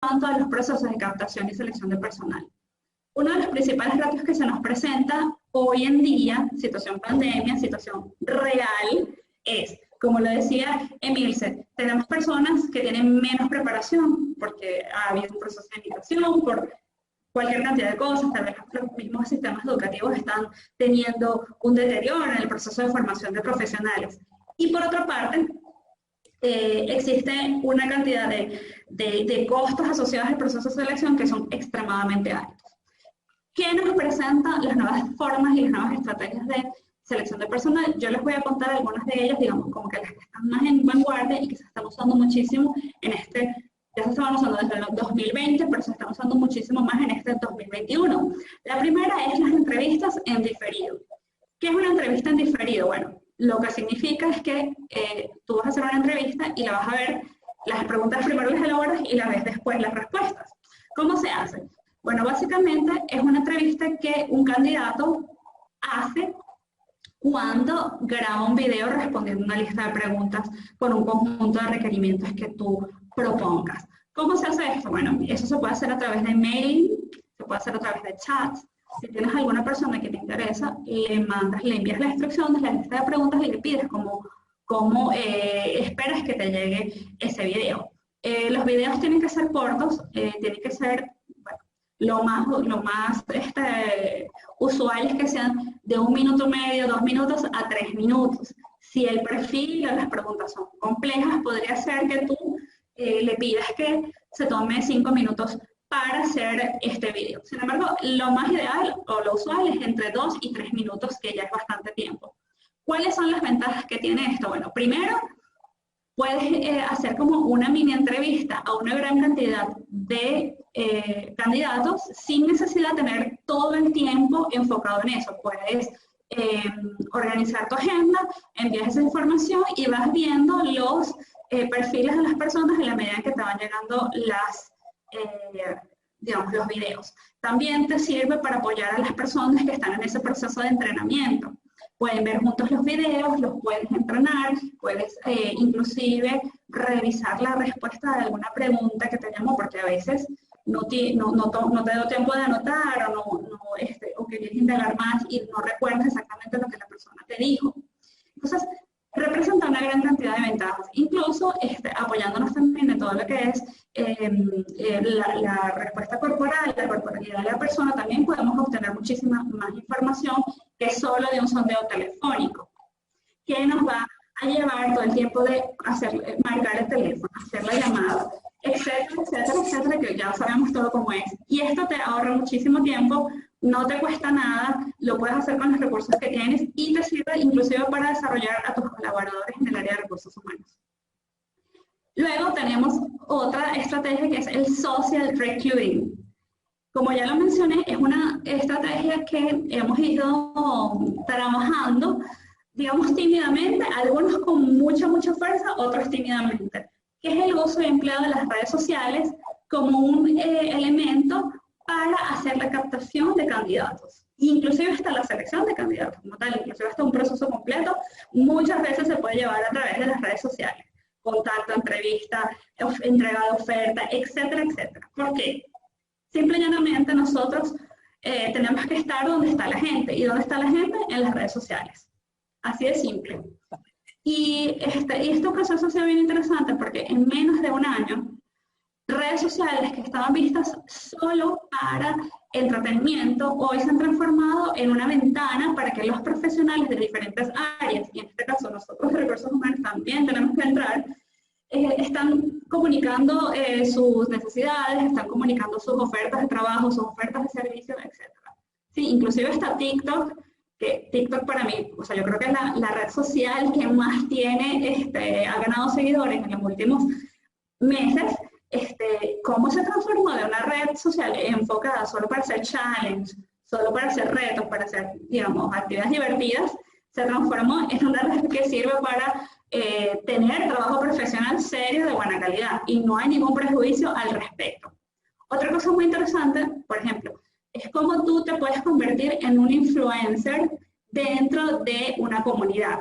cuanto a los procesos de captación y selección de personal. Uno de los principales retos que se nos presenta hoy en día, situación pandemia, situación real, es, como lo decía Emilce, tenemos personas que tienen menos preparación porque ha habido un proceso de migración, por cualquier cantidad de cosas, tal vez los mismos sistemas educativos están teniendo un deterioro en el proceso de formación de profesionales. Y por otra parte, existe una cantidad de costos asociados al proceso de selección que son extremadamente altos. ¿Qué nos presentan las nuevas formas y las nuevas estrategias de selección de personal? Yo les voy a contar algunas de ellas, digamos, como que las que están más en vanguardia y que se están usando muchísimo en ya se estaban usando desde el 2020, pero se están usando muchísimo más en este 2021. La primera es las entrevistas en diferido. ¿Qué es una entrevista en diferido? Bueno, lo que significa es que tú vas a hacer una entrevista y la vas a ver, las preguntas primero las elaboras y las ves después las respuestas. ¿Cómo se hace? Bueno, básicamente es una entrevista que un candidato hace cuando graba un video respondiendo una lista de preguntas con un conjunto de requerimientos que tú propongas. ¿Cómo se hace esto? Bueno, eso se puede hacer a través de mail, se puede hacer a través de chat. Si tienes alguna persona que te interesa, le envías la instrucción de la lista de preguntas y le pides cómo esperas que te llegue ese video. Los videos tienen que ser cortos, tienen que ser, bueno, lo más usual es que sean de 1 minuto y medio, 2 minutos a 3 minutos. Si el perfil o las preguntas son complejas, podría ser que tú le pidas que se tome 5 minutos para hacer este video. Sin embargo, lo más ideal o lo usual es entre 2 y 3 minutos, que ya es bastante tiempo. ¿Cuáles son las ventajas que tiene esto? Bueno, primero, puedes hacer como una mini entrevista a una gran cantidad de candidatos sin necesidad de tener todo el tiempo enfocado en eso. Puedes organizar tu agenda, envías esa información y vas viendo los perfiles de las personas en la medida en que te van llegando digamos, los videos. También te sirve para apoyar a las personas que están en ese proceso de entrenamiento. Pueden ver juntos los videos, los puedes entrenar, puedes inclusive revisar la respuesta de alguna pregunta que te llamó, porque a veces no te dio tiempo de anotar o querías indagar más y no recuerdas exactamente lo que la persona te dijo. Entonces, representa una gran cantidad de ventajas, incluso apoyándonos también en todo lo que es la respuesta corporal, la corporalidad de la persona. También podemos obtener muchísima más información que solo de un sondeo telefónico, que nos va a llevar todo el tiempo de marcar el teléfono, hacer la llamada, etcétera, etcétera, etcétera, que ya sabemos todo cómo es. Y esto te ahorra muchísimo tiempo, no te cuesta nada, lo puedes hacer con los recursos que tienes y te sirve inclusive para desarrollar a tus colaboradores en el área de recursos humanos. Luego tenemos otra estrategia que es el social recruiting. Como ya lo mencioné, es una estrategia que hemos ido trabajando, digamos, tímidamente, algunos con mucha fuerza, otros tímidamente, que es el uso y empleo de las redes sociales como un elemento para hacer la captación de candidatos, inclusive hasta la selección de candidatos como tal, inclusive hasta un proceso completo, muchas veces se puede llevar a través de las redes sociales, contacto, entrevista, entrega de oferta, etcétera, etcétera. ¿Por qué? Simple y llanamente nosotros tenemos que estar donde está la gente. ¿Y dónde está la gente? En las redes sociales. Así de simple. Y este proceso ha sido bien interesante porque en menos de un año, redes sociales que estaban vistas solo para entretenimiento, hoy se han transformado en una ventana para que los profesionales de diferentes áreas, y en este caso nosotros de recursos humanos también tenemos que entrar, están comunicando sus necesidades, están comunicando sus ofertas de trabajo, sus ofertas de servicio, etc. Sí, inclusive está TikTok, que TikTok para mí, o sea, yo creo que es la red social que más ha ganado seguidores en los últimos meses. Cómo se transformó de una red social enfocada solo para hacer challenge, solo para hacer retos, para hacer, digamos, actividades divertidas, se transformó en una red que sirve para tener trabajo profesional serio de buena calidad y no hay ningún prejuicio al respecto. Otra cosa muy interesante, por ejemplo, es cómo tú te puedes convertir en un influencer dentro de una comunidad.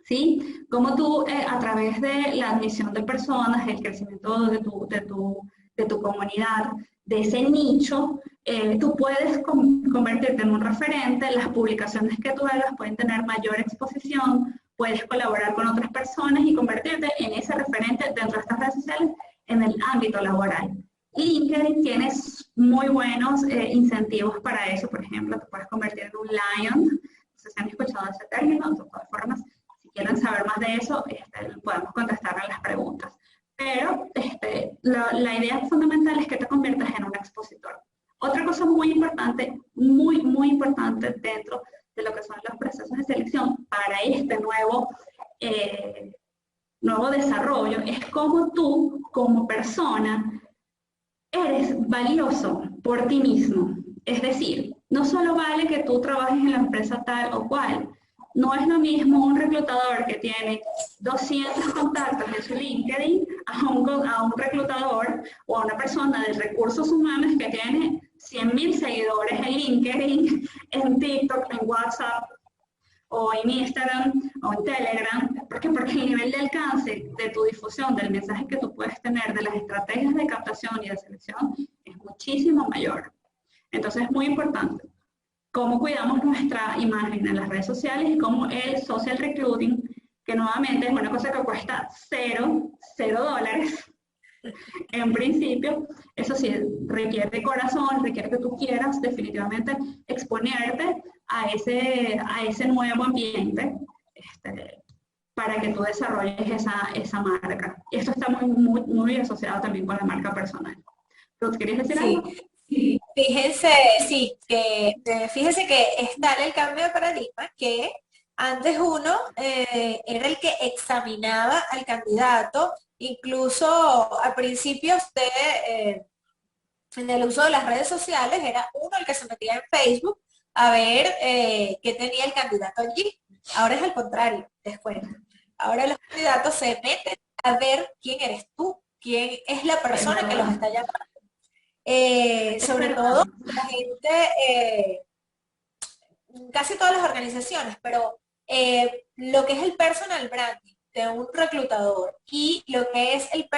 ¿Sí? Cómo tú, a través de la admisión de personas, el crecimiento de de tu comunidad, de ese nicho, tú puedes convertirte en un referente, las publicaciones que tú hagas pueden tener mayor exposición, puedes colaborar con otras personas y convertirte en ese referente dentro de estas redes sociales en el ámbito laboral. LinkedIn tiene muy buenos incentivos para eso. Por ejemplo, te puedes convertir en un Lion. No sé si han escuchado ese término. De todas formas, si quieren saber más de eso, podemos contestar a las preguntas. Pero la idea fundamental es que te conviertas en un expositor. Otra cosa muy importante, muy importante dentro de lo que son los procesos de selección para este nuevo desarrollo es cómo tú, como persona, eres valioso por ti mismo. Es decir, no solo vale que tú trabajes en la empresa tal o cual. No es lo mismo un reclutador que tiene 200 contactos en su LinkedIn a un reclutador o a una persona de recursos humanos que tiene 100.000 seguidores en LinkedIn, en TikTok, en WhatsApp, o en Instagram, o en Telegram. ¿Por qué? Porque el nivel de alcance de tu difusión, del mensaje que tú puedes tener, de las estrategias de captación y de selección, es muchísimo mayor. Entonces es muy importante cómo cuidamos nuestra imagen en las redes sociales y cómo el social recruiting, que nuevamente es una cosa que cuesta $0 en principio, eso sí, requiere corazón, requiere que tú quieras definitivamente exponerte a ese nuevo ambiente para que tú desarrolles esa marca. Y esto está muy asociado también con la marca personal. ¿Tú querías decir algo? Sí, fíjense que está en el cambio de paradigma que antes uno era el que examinaba al candidato, incluso a principios en el uso de las redes sociales, era uno el que se metía en Facebook a ver qué tenía el candidato allí. Ahora es al contrario, les cuento. Ahora los candidatos se meten a ver quién eres tú, quién es la persona que los está llamando. Sobre todo la gente, casi todas las organizaciones, pero lo que es el personal branding de un reclutador y lo que es el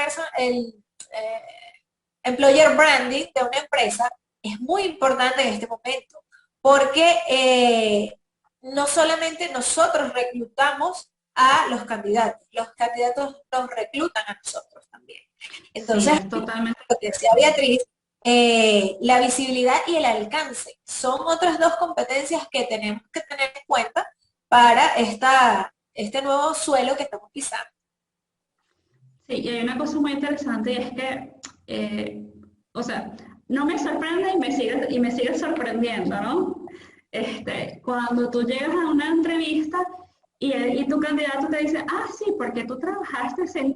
employer branding de una empresa es muy importante en este momento, porque no solamente nosotros reclutamos a los candidatos nos reclutan a nosotros también. Entonces, sí, totalmente. lo que decía Beatriz, la visibilidad y el alcance son otras dos competencias que tenemos que tener en cuenta para este nuevo suelo que estamos pisando. Sí, y hay una cosa muy interesante y es que, o sea, no me sorprende y me sigue sorprendiendo, ¿no? Cuando tú llegas a una entrevista y tu candidato te dice, ah, sí, porque tú trabajaste en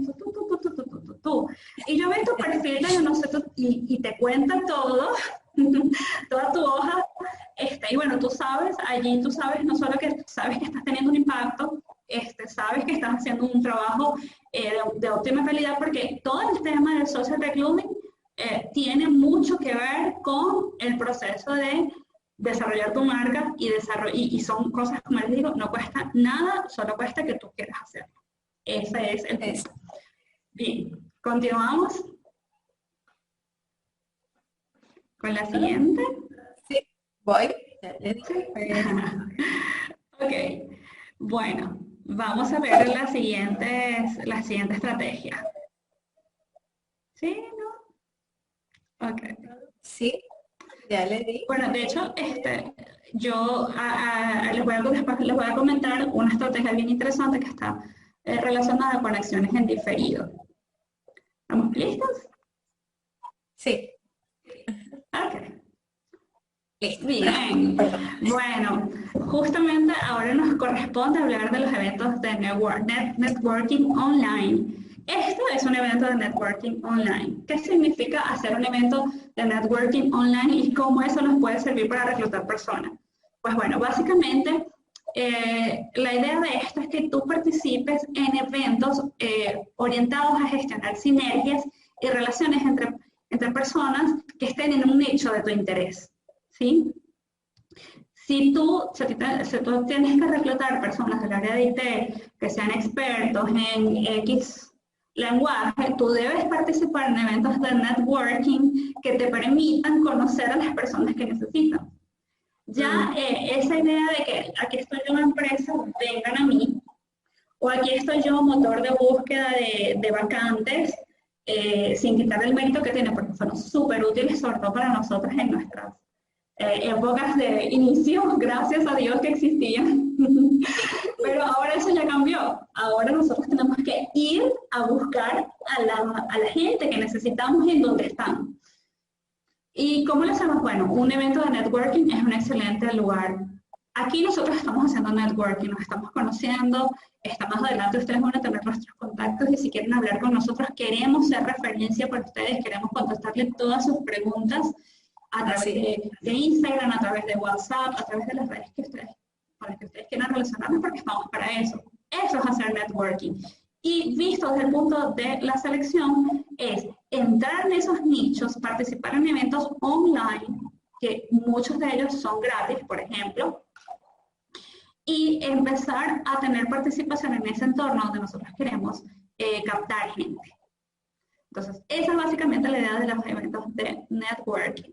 tú. Y yo veo tu perfil de no sé, y te cuenta todo, toda tu hoja, y bueno, tú sabes, allí tú sabes, no solo que sabes que estás teniendo un impacto, sabes que estás haciendo un trabajo de óptima calidad, porque todo el tema del social recruiting tiene mucho que ver con el proceso de desarrollar tu marca y son cosas, como les digo, no cuesta nada, solo cuesta que tú quieras hacerlo. Ese es el punto. Bien, continuamos con la siguiente. Sí, voy. Ok, bueno, vamos a ver la siguiente estrategia. ¿Sí? ¿No? Ok. Sí, ya le di. Bueno, de hecho, yo después les voy a comentar una estrategia bien interesante que está relacionada con acciones en diferido. ¿Estamos listos? Sí. Ok. Listo. Bien. Bueno, justamente ahora nos corresponde hablar de los eventos de networking online. Esto es un evento de networking online. ¿Qué significa hacer un evento de networking online y cómo eso nos puede servir para reclutar personas? Pues bueno, básicamente la idea de esto es que tú participes en eventos orientados a gestionar sinergias y relaciones entre personas que estén en un nicho de tu interés. ¿Sí? Si tú tienes que reclutar personas del área de IT que sean expertos en X lenguaje, tú debes participar en eventos de networking que te permitan conocer a las personas que necesitan. Ya esa idea de que aquí estoy yo empresa, vengan a mí, o aquí estoy yo motor de búsqueda de vacantes, sin quitar el mérito que tiene, porque fueron súper útiles, sobre todo para nosotros en nuestras épocas de inicio, gracias a Dios que existían. Pero ahora eso ya cambió. Ahora nosotros tenemos que ir a buscar a la gente que necesitamos en donde están. ¿Y cómo lo hacemos? Bueno, un evento de networking es un excelente lugar. Aquí nosotros estamos haciendo networking, nos estamos conociendo, está más adelante ustedes van a tener nuestros contactos y si quieren hablar con nosotros, queremos ser referencia para ustedes, queremos contestarles todas sus preguntas a través de Instagram, a través de WhatsApp, a través de las redes que ustedes, para que ustedes quieran relacionarnos porque estamos para eso. Eso es hacer networking. Y visto desde el punto de la selección, es entrar en esos nichos, participar en eventos online, que muchos de ellos son gratis, por ejemplo, y empezar a tener participación en ese entorno donde nosotros queremos captar gente. Entonces, esa es básicamente la idea de los eventos de networking.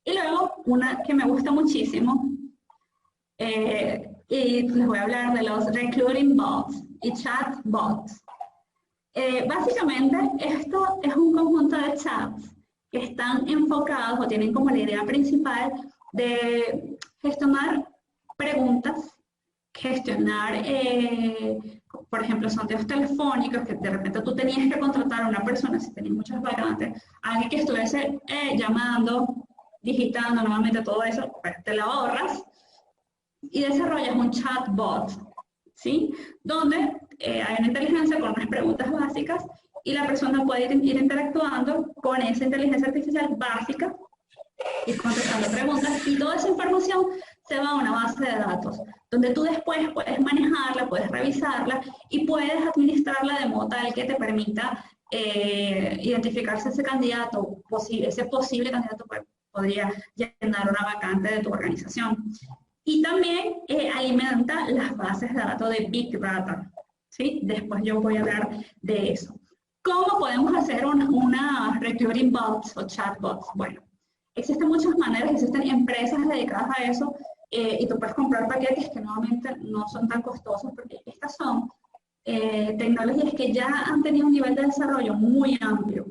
Y luego, una que me gusta muchísimo, y les voy a hablar de los recruiting bots y chat bots. Básicamente, esto es un conjunto de chats que están enfocados o tienen como la idea principal de gestionar preguntas, gestionar, por ejemplo, sondeos telefónicos, que de repente tú tenías que contratar a una persona, si tenías muchas vacantes, alguien que estuviese llamando, digitando nuevamente todo eso, pues te lo ahorras y desarrollas un chatbot, ¿sí? Donde hay una inteligencia con unas preguntas básicas y la persona puede ir interactuando con esa inteligencia artificial básica y contestando preguntas y toda esa información se va a una base de datos donde tú después puedes manejarla, puedes revisarla y puedes administrarla de modo tal que te permita identificar si ese candidato, ese posible candidato podría llenar una vacante de tu organización. Y también alimenta las bases de datos de Big Data, ¿sí? Después yo voy a hablar de eso. ¿Cómo podemos hacer una recruiting bots o chatbots? Bueno, existen muchas maneras, existen empresas dedicadas a eso y tú puedes comprar paquetes que nuevamente no son tan costosos porque estas son tecnologías que ya han tenido un nivel de desarrollo muy amplio.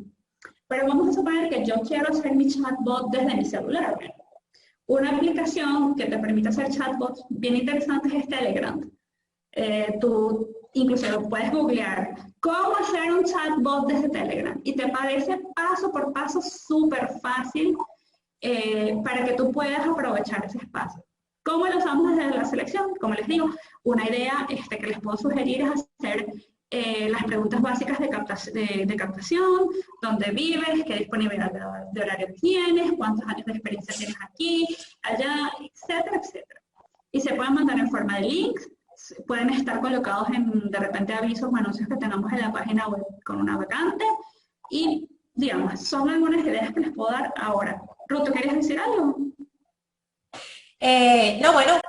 Pero vamos a suponer que yo quiero hacer mi chatbot desde mi celular. Una aplicación que te permite hacer chatbots bien interesantes es Telegram. Tú incluso lo puedes googlear, ¿cómo hacer un chatbot desde Telegram? Y te parece paso por paso súper fácil para que tú puedas aprovechar ese espacio. ¿Cómo lo usamos desde la selección? Como les digo, una idea que les puedo sugerir es hacer las preguntas básicas de captación, dónde vives, qué disponibilidad de horario tienes, cuántos años de experiencia tienes aquí, allá, etcétera, etcétera. Y se pueden mandar en forma de links, pueden estar colocados en, de repente, avisos o anuncios que tengamos en la página web con una vacante y, digamos, son algunas ideas que les puedo dar ahora. Ruth, ¿querías decir algo? No, bueno,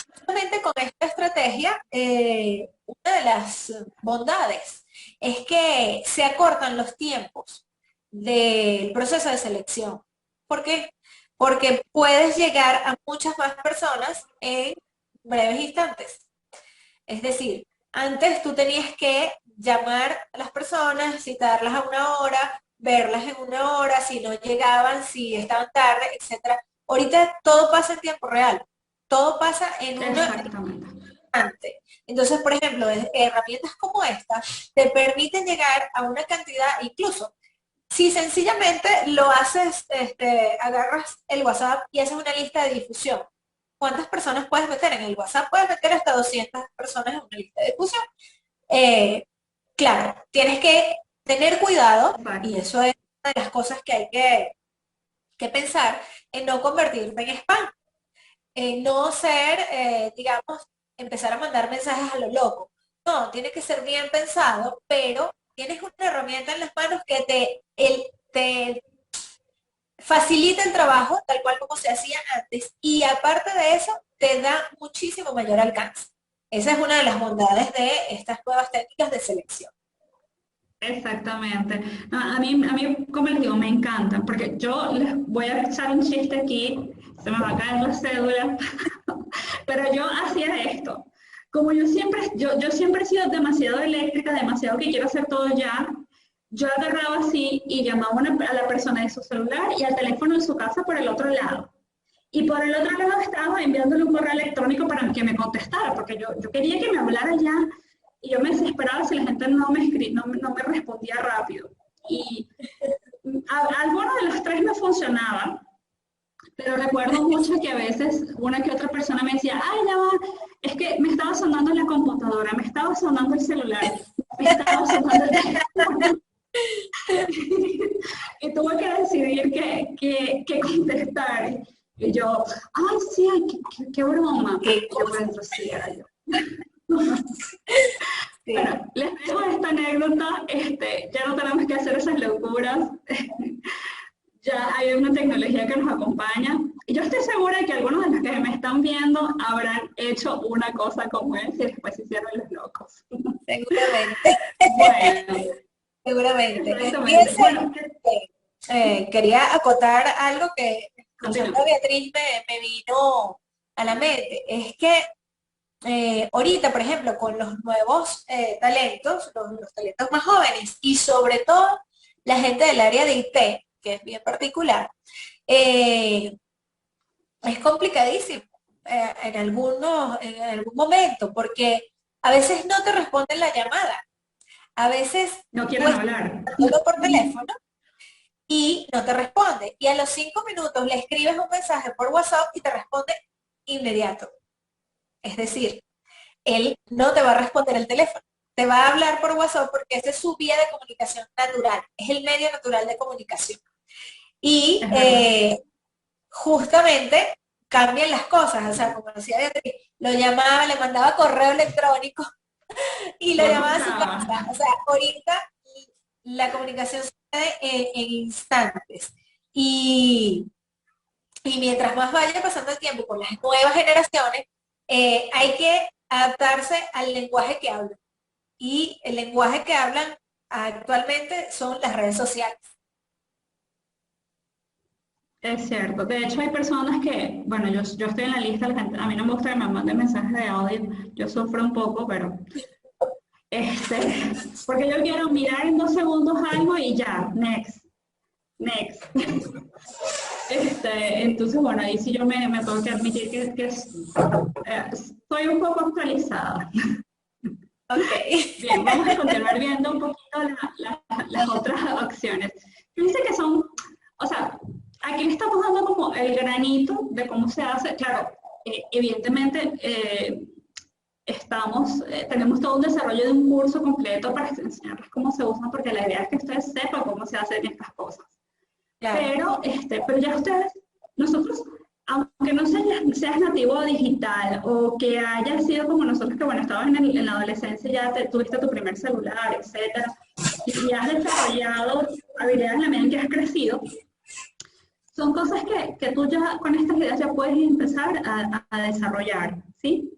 justamente con esta estrategia, una de las bondades es que se acortan los tiempos del proceso de selección. ¿Por qué? Porque puedes llegar a muchas más personas en breves instantes. Es decir, antes tú tenías que llamar a las personas, citarlas a una hora, verlas en una hora, si no llegaban, si estaban tarde, etcétera. Ahorita todo pasa en tiempo real, todo pasa en un instante. Entonces, por ejemplo, herramientas como esta te permiten llegar a una cantidad, incluso si sencillamente lo haces, agarras el WhatsApp y haces una lista de difusión. ¿Cuántas personas puedes meter en el WhatsApp? Puedes meter hasta 200 personas en una lista de difusión. Claro, tienes que tener cuidado, y eso es una de las cosas que hay que pensar, en no convertirte en spam, en no ser, digamos, empezar a mandar mensajes a lo loco. No, tiene que ser bien pensado, pero tienes una herramienta en las manos que te facilita el trabajo, tal cual como se hacía antes, y aparte de eso, te da muchísimo mayor alcance. Esa es una de las bondades de estas nuevas técnicas de selección. Exactamente. No, a mí, como les digo, me encantan, porque yo les voy a echar un chiste aquí, se me va a caer la cédula, pero yo hacía esto. Como yo siempre he sido demasiado eléctrica, demasiado que quiero hacer todo ya, yo agarraba así y llamaba a la persona de su celular y al teléfono de su casa por el otro lado. Y por el otro lado estaba enviándole un correo electrónico para que me contestara, porque yo quería que me hablara ya y yo me desesperaba si la gente no me respondía rápido. Y alguno de los tres me funcionaba, pero recuerdo mucho que a veces una que otra persona me decía, ay, ya va, es que me estaba sonando la computadora, me estaba sonando el celular, me estaba sonando el teléfono. Y tuve que decidir qué contestar. Y yo, ay, sí, ay, qué broma. ¿Qué Yo por cosa? dentro sí era yo. Sí. Bueno, les dejo esta anécdota, ya no tenemos que hacer esas locuras, ya hay una tecnología que nos acompaña. Y yo estoy segura de que algunos de los que me están viendo habrán hecho una cosa como esa y después se hicieron los locos. Seguramente, Bueno, seguramente. exactamente. Fíjense, Bueno, quería acotar algo que escuchando continúo. a Beatriz me vino a la mente. Es que ahorita, por ejemplo, con los nuevos talentos, los talentos más jóvenes y sobre todo la gente del área de IT, que es bien particular, eh, es complicadísimo en algún momento, porque a veces no te responden la llamada, a veces No tú quieren estás hablar. hablando por teléfono y no te responde, y a los 5 minutos le escribes un mensaje por WhatsApp y te responde inmediato. Es decir, él no te va a responder el teléfono, te va a hablar por WhatsApp porque esa es su vía de comunicación natural, es el medio natural de comunicación. Y Es verdad. justamente cambian las cosas, o sea, como decía Beatriz, lo llamaba, le mandaba correo electrónico y lo Lo llamaba a su buscaba. casa. O sea, ahorita la comunicación se hace en instantes. Y, y mientras más vaya pasando el tiempo con las nuevas generaciones, hay que adaptarse al lenguaje que hablan. Y el lenguaje que hablan actualmente son las redes sociales. Es cierto. De hecho, hay personas que, bueno, yo estoy en la lista, la gente, a mí no me gusta que me manden mensajes de audio, yo sufro un poco, pero porque yo quiero mirar en 2 segundos algo y ya, next, next. Entonces, bueno, ahí sí yo me tengo que admitir que estoy un poco actualizada. Ok. Bien, vamos a continuar viendo un poquito las otras opciones. Fíjense que son, o sea, aquí le estamos dando como el granito de cómo se hace. Claro, evidentemente tenemos todo un desarrollo de un curso completo para enseñarles cómo se usan, porque la idea es que ustedes sepan cómo se hacen estas cosas. Claro. Pero ya ustedes, nosotros, aunque no seas nativo digital o que hayas sido como nosotros, que bueno, estabas en la adolescencia, ya tuviste tu primer celular, etcétera, y has desarrollado habilidades en la medida en que has crecido, son cosas que tú ya con estas ideas ya puedes empezar a desarrollar, ¿sí?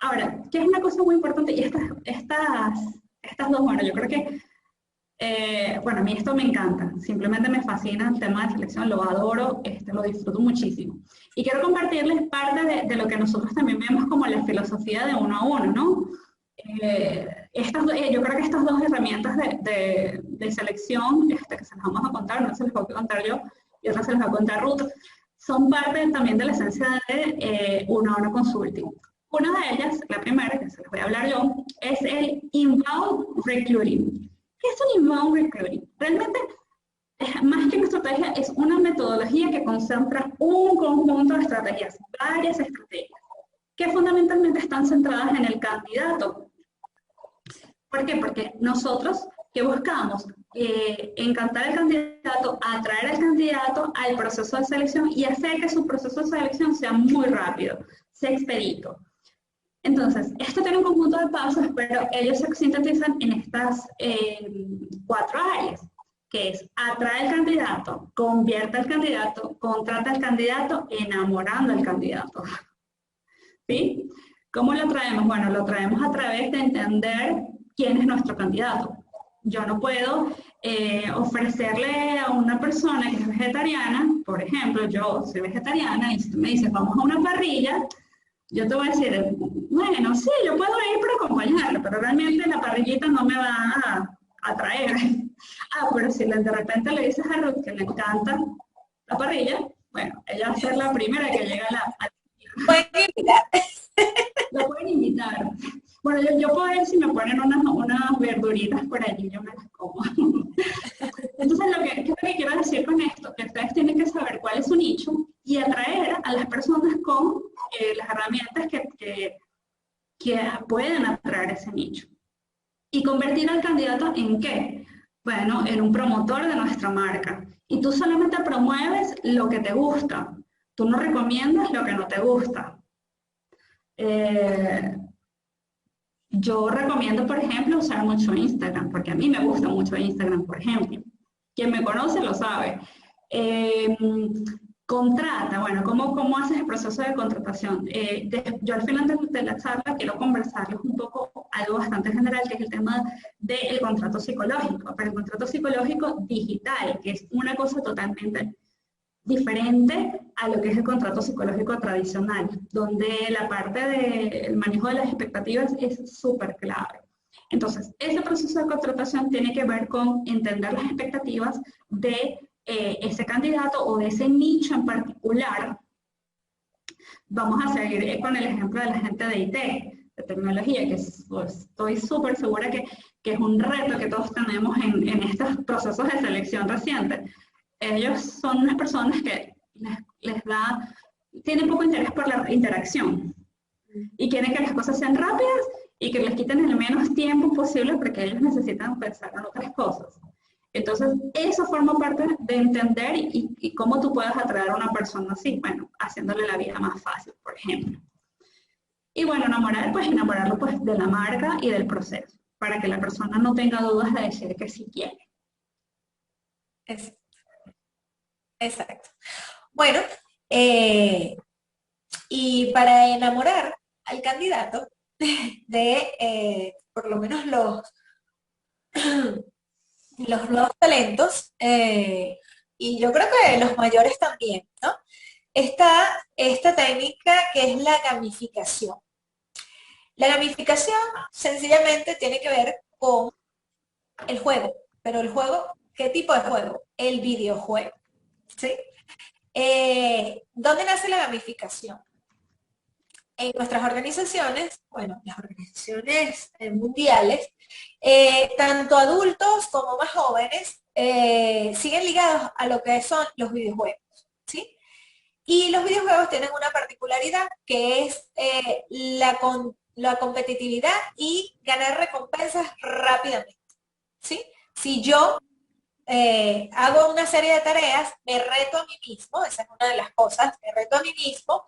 Ahora, ¿qué es una cosa muy importante? Y estas dos, bueno, yo creo que bueno, a mí esto me encanta, simplemente me fascina el tema de selección, lo adoro, lo disfruto muchísimo. Y quiero compartirles parte de lo que nosotros también vemos como la filosofía de uno a uno, ¿no? Yo creo que estas dos herramientas de selección, que se las vamos a contar, una se las voy a contar yo y otra se las va a contar Ruth, son parte también de la esencia de uno a uno consulting. Una de ellas, la primera, que se las voy a hablar yo, es el inbound recruiting. ¿Qué es un inbound recruiting? Realmente, más que una estrategia, es una metodología que concentra un conjunto de estrategias, varias estrategias, que fundamentalmente están centradas en el candidato. ¿Por qué? Porque nosotros que buscamos encantar al candidato, atraer al candidato al proceso de selección y hacer que su proceso de selección sea muy rápido, sea expedito. Entonces, esto tiene un conjunto de pasos, pero ellos se sintetizan en estas 4 áreas, que es atrae al candidato, convierte al candidato, contrata al candidato, enamorando al candidato. ¿Sí? ¿Cómo lo traemos? Bueno, lo traemos a través de entender quién es nuestro candidato. yo no puedo ofrecerle a una persona que es vegetariana, por ejemplo, yo soy vegetariana y si tú me dices, vamos a una parrilla, yo te voy a decir, bueno, sí, yo puedo ir para acompañarlo, pero realmente la parrillita no me va a atraer. Ah, pero si de repente le dices a Ruth que le encanta la parrilla, bueno, ella va a ser la primera que llega a Pueden invitar. la pueden invitar. Bueno, yo puedo ver si me ponen unas verduritas por allí, yo me las como. Entonces, ¿qué es lo que quiero decir con esto? Que ustedes tienen que saber cuál es su nicho y atraer a las personas con las herramientas que pueden atraer ese nicho. Y convertir al candidato en qué? Bueno, en un promotor de nuestra marca. Y tú solamente promueves lo que te gusta. Tú no recomiendas lo que no te gusta. Yo recomiendo, por ejemplo, usar mucho Instagram, porque a mí me gusta mucho Instagram, por ejemplo. Quien me conoce lo sabe. Eh, Contrata, bueno, ¿cómo haces el proceso de contratación? Yo al final de la charla quiero conversarles un poco algo bastante general, que es el tema del contrato psicológico, pero el contrato psicológico digital, que es una cosa totalmente diferente a lo que es el contrato psicológico tradicional, donde la parte del manejo de las expectativas es súper clave. Entonces, ese proceso de contratación tiene que ver con entender las expectativas de ese candidato o de ese nicho en particular. Vamos a seguir con el ejemplo de la gente de IT, de tecnología, que pues, estoy súper segura que es un reto que todos tenemos en estos procesos de selección reciente. Ellos son unas personas que tienen poco interés por la interacción y quieren que las cosas sean rápidas y que les quiten el menos tiempo posible porque ellos necesitan pensar en otras cosas. Entonces, eso forma parte de entender y cómo tú puedes atraer a una persona así, bueno, haciéndole la vida más fácil, por ejemplo. Y bueno, enamorarlo pues de la marca y del proceso, para que la persona no tenga dudas de decir que sí quiere. Exacto. Bueno, y para enamorar al candidato de por lo menos los nuevos talentos, y yo creo que los mayores también, ¿no? Está esta técnica que es la gamificación. La gamificación sencillamente tiene que ver con el juego, pero el juego, ¿qué tipo de juego? El videojuego, ¿sí? ¿Dónde nace la gamificación? En nuestras organizaciones, bueno, las organizaciones mundiales, tanto adultos como más jóvenes siguen ligados a lo que son los videojuegos, ¿sí? Y los videojuegos tienen una particularidad que es la competitividad y ganar recompensas rápidamente, ¿sí? Si yo hago una serie de tareas, me reto a mí mismo, esa es una de las cosas, me reto a mí mismo,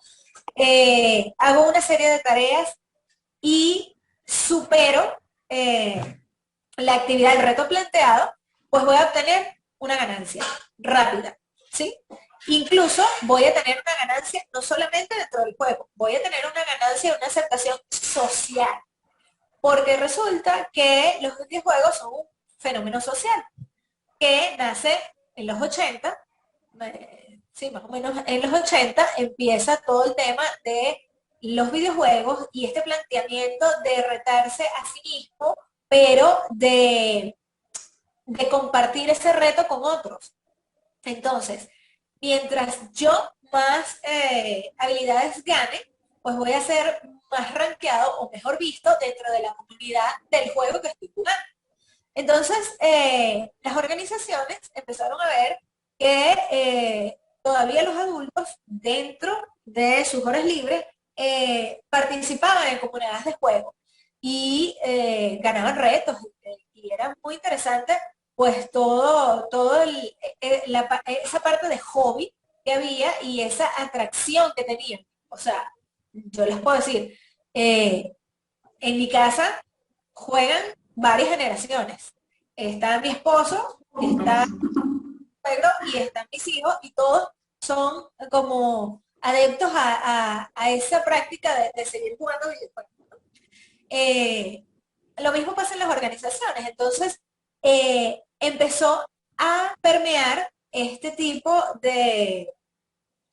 hago una serie de tareas y supero la actividad, el reto planteado, pues voy a obtener una ganancia rápida, ¿sí? Incluso voy a tener una ganancia no solamente dentro del juego, voy a tener una ganancia, una aceptación social, porque resulta que los videojuegos son un fenómeno social que nace en los 80, sí, más o menos en los 80 empieza todo el tema de los videojuegos y este planteamiento de retarse a sí mismo, pero de compartir ese reto con otros. Entonces, mientras yo más habilidades gane, pues voy a ser más rankeado o mejor visto dentro de la comunidad del juego que estoy jugando. Entonces, las organizaciones empezaron a ver que todavía los adultos, dentro de sus horas libres, participaban en comunidades de juego y ganaban retos. Y era muy interesante, pues esa parte de hobby que había y esa atracción que tenían. O sea, yo les puedo decir, en mi casa juegan varias generaciones. Está mi esposo, está mi suegro y están mis hijos y todos son como adeptos a esa práctica de seguir jugando videojuegos. Lo mismo pasa en las organizaciones. Entonces, empezó a permear este tipo de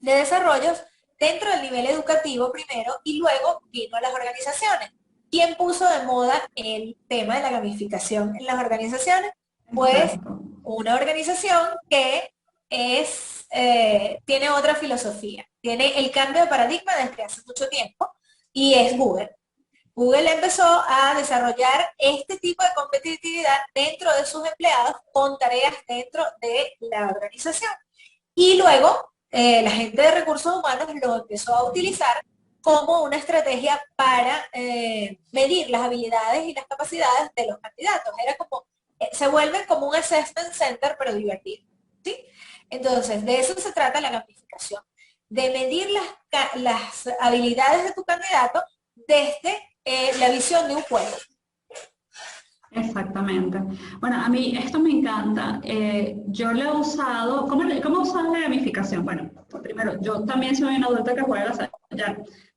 desarrollos dentro del nivel educativo primero y luego vino a las organizaciones. ¿Quién puso de moda el tema de la gamificación en las organizaciones? Pues Exacto. una organización que tiene otra filosofía, tiene el cambio de paradigma desde hace mucho tiempo y es Google. Google empezó a desarrollar este tipo de competitividad dentro de sus empleados con tareas dentro de la organización. Y luego la gente de recursos humanos lo empezó a utilizar como una estrategia para medir las habilidades y las capacidades de los candidatos. Era como, se vuelve como un assessment center, pero divertido. ¿Sí? Entonces, de eso se trata la gamificación, de medir las habilidades de tu candidato desde la visión de un juego. Exactamente. Bueno, a mí esto me encanta. Yo lo he usado, ¿cómo he usado la gamificación? Bueno, primero, yo también soy una adulta que juega, o sea,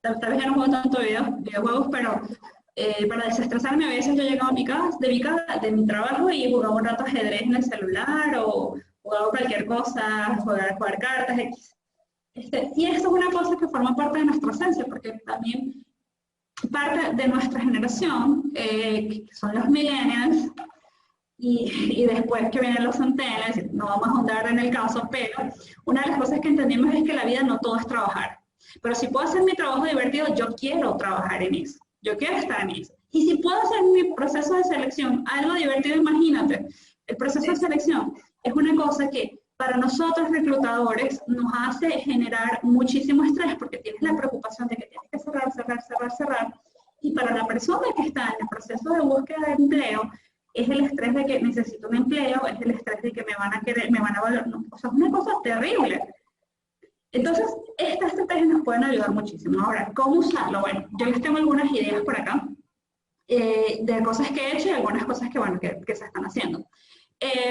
tal vez ya no juego tanto videojuegos, pero para desestresarme a veces yo llegaba a mi casa, de mi trabajo y jugaba un rato ajedrez en el celular o jugaba cualquier cosa, jugar cartas, X. Y esto es una cosa que forma parte de nuestra esencia, porque también parte de nuestra generación, que son los millennials, y después que vienen los centennials, no vamos a ahondar en el caso, pero una de las cosas que entendimos es que la vida no todo es trabajar. Pero si puedo hacer mi trabajo divertido, yo quiero trabajar en eso, yo quiero estar en eso. Y si puedo hacer mi proceso de selección algo divertido, imagínate, el proceso de selección es una cosa que para nosotros reclutadores nos hace generar muchísimo estrés porque tienes la preocupación de que tienes que cerrar. Y para la persona que está en el proceso de búsqueda de empleo, es el estrés de que necesito un empleo, es el estrés de que me van a querer, me van a valorar. No, o sea, es una cosa terrible. Entonces, estas estrategias nos pueden ayudar muchísimo. Ahora, ¿cómo usarlo? Bueno, yo les tengo algunas ideas por acá de cosas que he hecho y algunas cosas que, bueno, que se están haciendo.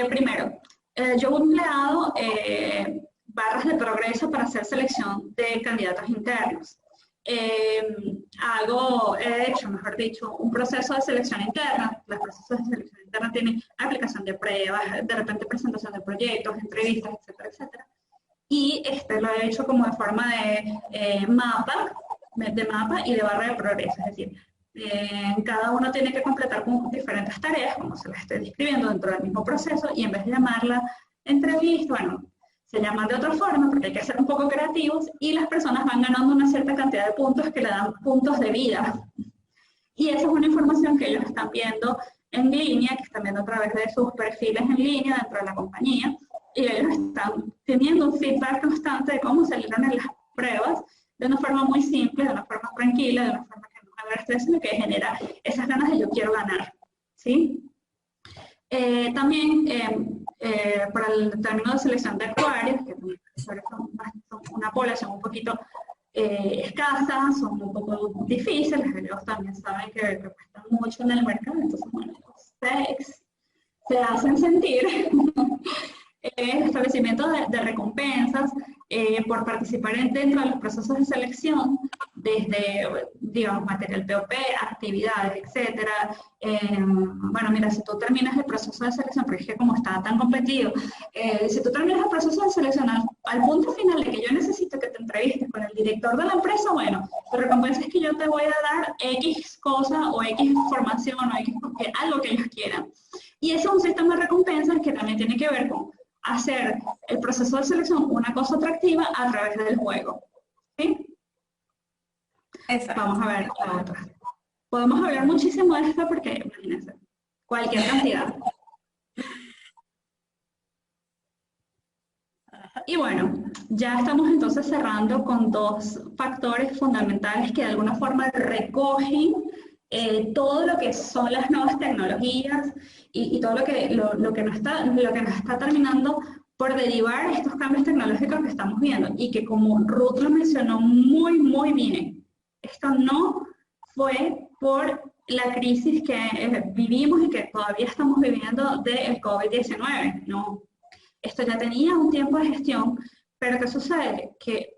Primero, yo he empleado barras de progreso para hacer selección de candidatos internos. He hecho, mejor dicho, un proceso de selección interna. Los procesos de selección interna tienen aplicación de pruebas, de repente presentación de proyectos, entrevistas, etcétera, etcétera. Y lo he hecho como de forma de mapa y de barra de progreso, es decir, cada uno tiene que completar con diferentes tareas, como se las estoy describiendo dentro del mismo proceso, y en vez de llamarla entrevista, bueno, se llama de otra forma porque hay que ser un poco creativos y las personas van ganando una cierta cantidad de puntos que le dan puntos de vida. Y esa es una información que ellos están viendo en línea, que están viendo a través de sus perfiles en línea dentro de la compañía, y ellos están teniendo un feedback constante de cómo salieron en las pruebas de una forma muy simple, de una forma tranquila, de una forma que no genera estrés, sino que genera esas ganas de yo quiero ganar, ¿sí? También para el término de selección de actuarios, que son una población un poquito escasa, son un poco difíciles, ellos también saben que cuestan mucho en el mercado, entonces bueno, se hacen sentir el establecimiento de recompensas por participar dentro de los procesos de selección, desde, digamos, material POP, actividades, etcétera. Bueno, mira, si tú terminas el proceso de selección, porque es que como está tan competido, si tú terminas el proceso de selección al punto final de que yo necesito que te entrevistes con el director de la empresa, bueno, tu recompensa es que yo te voy a dar X cosa o X información o X, algo que ellos quieran. Y ese es un sistema de recompensas que también tiene que ver con hacer el proceso de selección una cosa atractiva a través del juego. ¿Sí? Exacto. Vamos a ver la otra. Podemos hablar muchísimo de esto porque, imagínense, cualquier cantidad. Y bueno, ya estamos entonces cerrando con dos factores fundamentales que de alguna forma recogen todo lo que son las nuevas tecnologías y todo lo que nos está terminando por derivar estos cambios tecnológicos que estamos viendo y que como Ruth lo mencionó muy, muy bien, esto no fue por la crisis que vivimos y que todavía estamos viviendo del COVID-19, no. Esto ya tenía un tiempo de gestión, pero ¿qué sucede? Que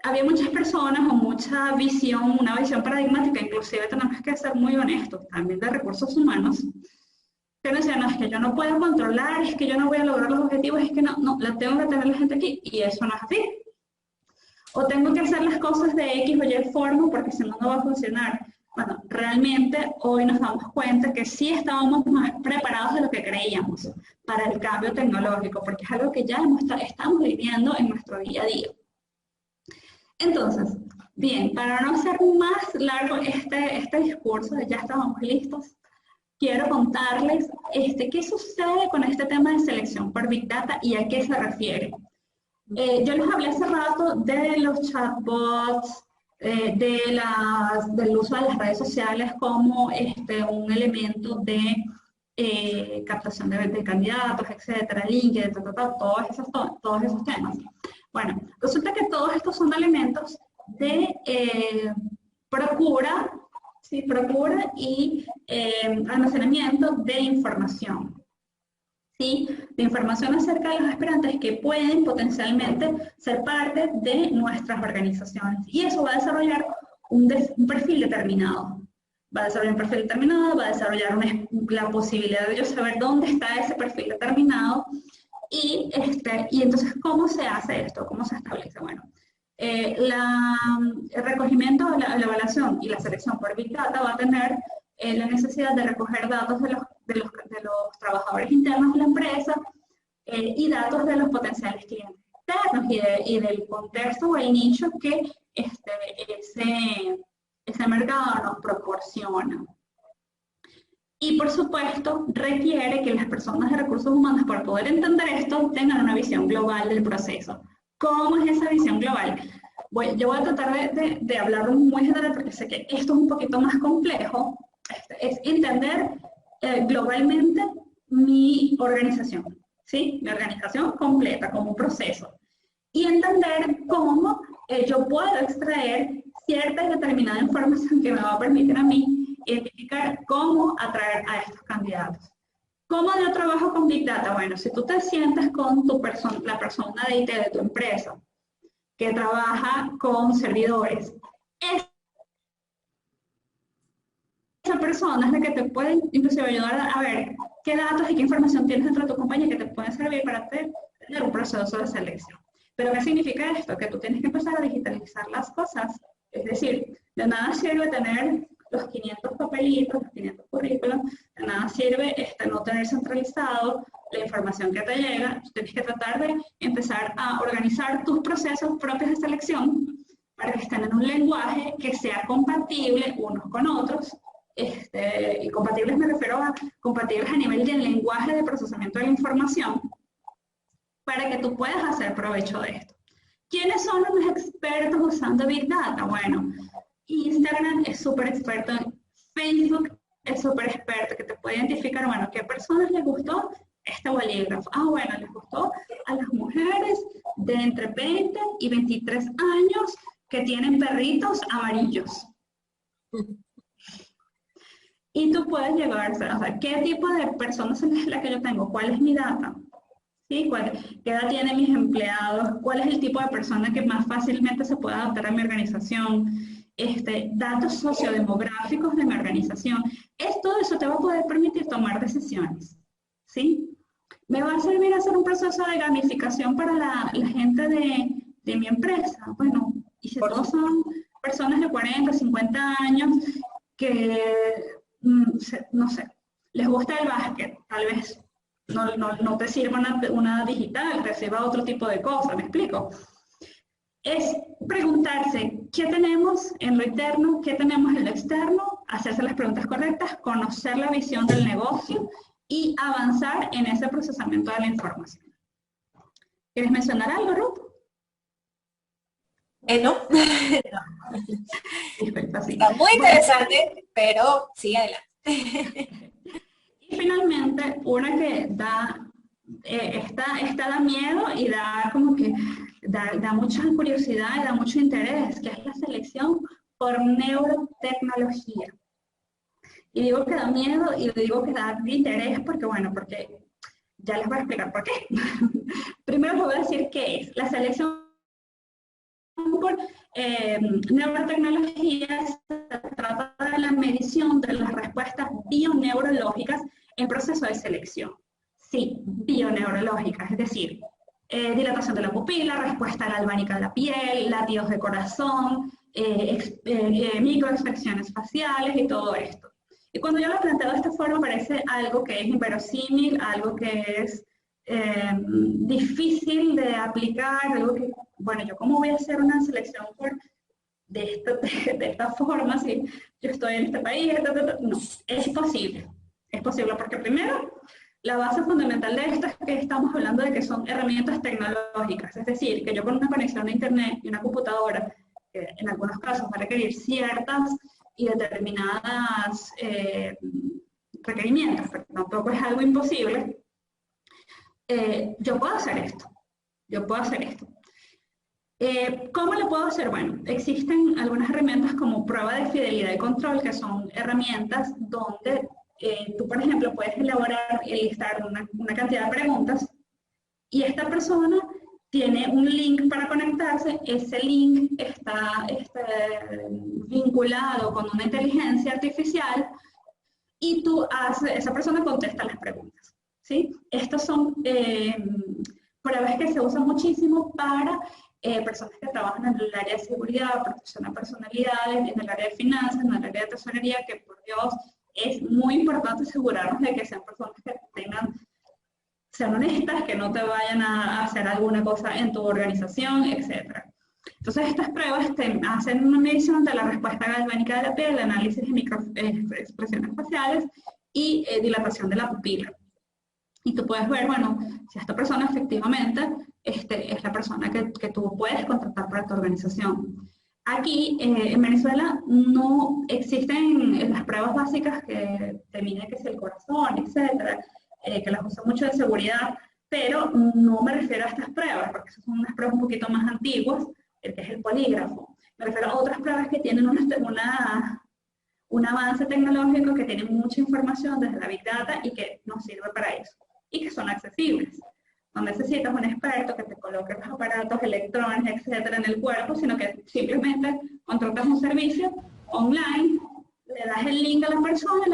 había muchas personas o mucha visión, una visión paradigmática, inclusive tenemos que ser muy honestos, también de recursos humanos, que no decía, no, es que yo no puedo controlar, es que yo no voy a lograr los objetivos, es que no, no, la tengo que tener la gente aquí, y eso no es así. O tengo que hacer las cosas de X o Y forma porque si no, no va a funcionar. Bueno, realmente hoy nos damos cuenta que sí estábamos más preparados de lo que creíamos para el cambio tecnológico, porque es algo que ya estamos viviendo en nuestro día a día. Entonces, bien, para no hacer más largo este discurso de ya estábamos listos, quiero contarles qué sucede con este tema de selección por Big Data y a qué se refiere. Yo les hablé hace rato de los chatbots, del uso de las redes sociales como un elemento de captación de candidatos, etcétera, LinkedIn, todos esos temas. Bueno, resulta que todos estos son elementos de procura, ¿sí? Procura y almacenamiento de información. ¿Sí? De información acerca de los aspirantes que pueden potencialmente ser parte de nuestras organizaciones. Y eso va a desarrollar un perfil determinado. Va a desarrollar un perfil determinado, va a desarrollar la posibilidad de yo saber dónde está ese perfil determinado. Y entonces, ¿cómo se hace esto? ¿Cómo se establece? Bueno, el recogimiento, la evaluación y la selección por Big Data va a tener la necesidad de recoger datos de los trabajadores internos de la empresa y datos de los potenciales clientes externos y del contexto o el nicho que ese mercado nos proporciona. Y por supuesto requiere que las personas de recursos humanos, para poder entender esto, tengan una visión global del proceso. ¿Cómo es esa visión global? Yo voy a tratar de hablarlo muy general porque sé que esto es un poquito más complejo. Es entender globalmente mi organización, ¿sí? Mi organización completa como un proceso. Y entender cómo yo puedo extraer cierta y determinada información que me va a permitir a mí identificar cómo atraer a estos candidatos. ¿Cómo yo trabajo con Big Data? Bueno, si tú te sientas con la persona de IT de tu empresa que trabaja con servidores, esa persona es la que te puede inclusive ayudar a ver qué datos y qué información tienes dentro de tu compañía que te pueden servir para tener un proceso de selección. ¿Pero qué significa esto? Que tú tienes que empezar a digitalizar las cosas. Es decir, de nada sirve tener los 500 papelitos, los 500 currículos, de nada sirve no tener centralizado la información que te llega. Tú tienes que tratar de empezar a organizar tus procesos propios de selección para que estén en un lenguaje que sea compatible unos con otros. Y compatibles me refiero a compatibles a nivel del lenguaje de procesamiento de la información, para que tú puedas hacer provecho de esto. ¿Quiénes son los expertos usando Big Data? Bueno, Instagram es súper experto, Facebook es súper experto, que te puede identificar, bueno, qué personas les gustó este bolígrafo. Ah, bueno, les gustó a las mujeres de entre 20 y 23 años que tienen perritos amarillos. Y tú puedes llegar a saber qué tipo de personas es la que yo tengo, cuál es mi data, ¿sí? ¿Qué edad tienen mis empleados? ¿Cuál es el tipo de persona que más fácilmente se puede adaptar a mi organización? Datos sociodemográficos de mi organización. Todo eso te va a poder permitir tomar decisiones, ¿sí? ¿Me va a servir hacer un proceso de gamificación para la gente de mi empresa? Bueno, y si todos son personas de 40, 50 años que, no sé, les gusta el básquet, tal vez no te sirva una digital, te sirva otro tipo de cosas, ¿me explico? Es preguntarse qué tenemos en lo interno, qué tenemos en lo externo, hacerse las preguntas correctas, conocer la visión del negocio y avanzar en ese procesamiento de la información. ¿Quieres mencionar algo, Ruth? No. Disculpa, sí. Está muy interesante, pero sí, adelante. Y finalmente, una que esta da miedo y da como que da mucha curiosidad y da mucho interés, que es la selección por neurotecnología. Y digo que da miedo y digo que da interés porque, bueno, porque ya les voy a explicar por qué. Primero les voy a decir qué es. La selección por neurotecnología se trata de la medición de las respuestas bioneurológicas el proceso de selección. Sí, bioneurológica, es decir, dilatación de la pupila, respuesta galvánica de la piel, latidos de corazón, microexpresiones faciales y todo esto. Y cuando yo lo planteo de esta forma parece algo que es inverosímil, algo que es difícil de aplicar, algo que, bueno, ¿yo cómo voy a hacer una selección de esta forma si yo estoy en este país? No, es posible porque primero, la base fundamental de esto es que estamos hablando de que son herramientas tecnológicas, es decir, que yo con una conexión a internet y una computadora, que en algunos casos va a requerir ciertas y determinadas requerimientos, pero tampoco es algo imposible, yo puedo hacer esto. ¿Cómo lo puedo hacer? Bueno, existen algunas herramientas como prueba de fidelidad y control, que son herramientas donde tú, por ejemplo, puedes elaborar y listar una cantidad de preguntas y esta persona tiene un link para conectarse, ese link está vinculado con una inteligencia artificial y esa persona contesta las preguntas, ¿sí? Estas son pruebas que se usan muchísimo para personas que trabajan en el área de seguridad, protección de personalidades, en el área de finanzas, en el área de tesorería, que por Dios es muy importante asegurarnos de que sean personas que sean honestas, que no te vayan a hacer alguna cosa en tu organización, etc. Entonces estas pruebas te hacen una medición de la respuesta galvánica de la piel, el análisis de microexpresiones faciales y dilatación de la pupila. Y tú puedes ver, bueno, si esta persona efectivamente es la persona que tú puedes contratar para tu organización. Aquí, en Venezuela, no existen las pruebas básicas que te miden que es el corazón, etcétera, que las usan mucho de seguridad, pero no me refiero a estas pruebas, porque esas son unas pruebas un poquito más antiguas, el que es el polígrafo. Me refiero a otras pruebas que tienen un avance tecnológico, que tienen mucha información desde la Big Data y que nos sirve para eso, y que son accesibles. No necesitas un experto que te coloque los aparatos, electrones, etcétera, en el cuerpo, sino que simplemente contratas un servicio online, le das el link a la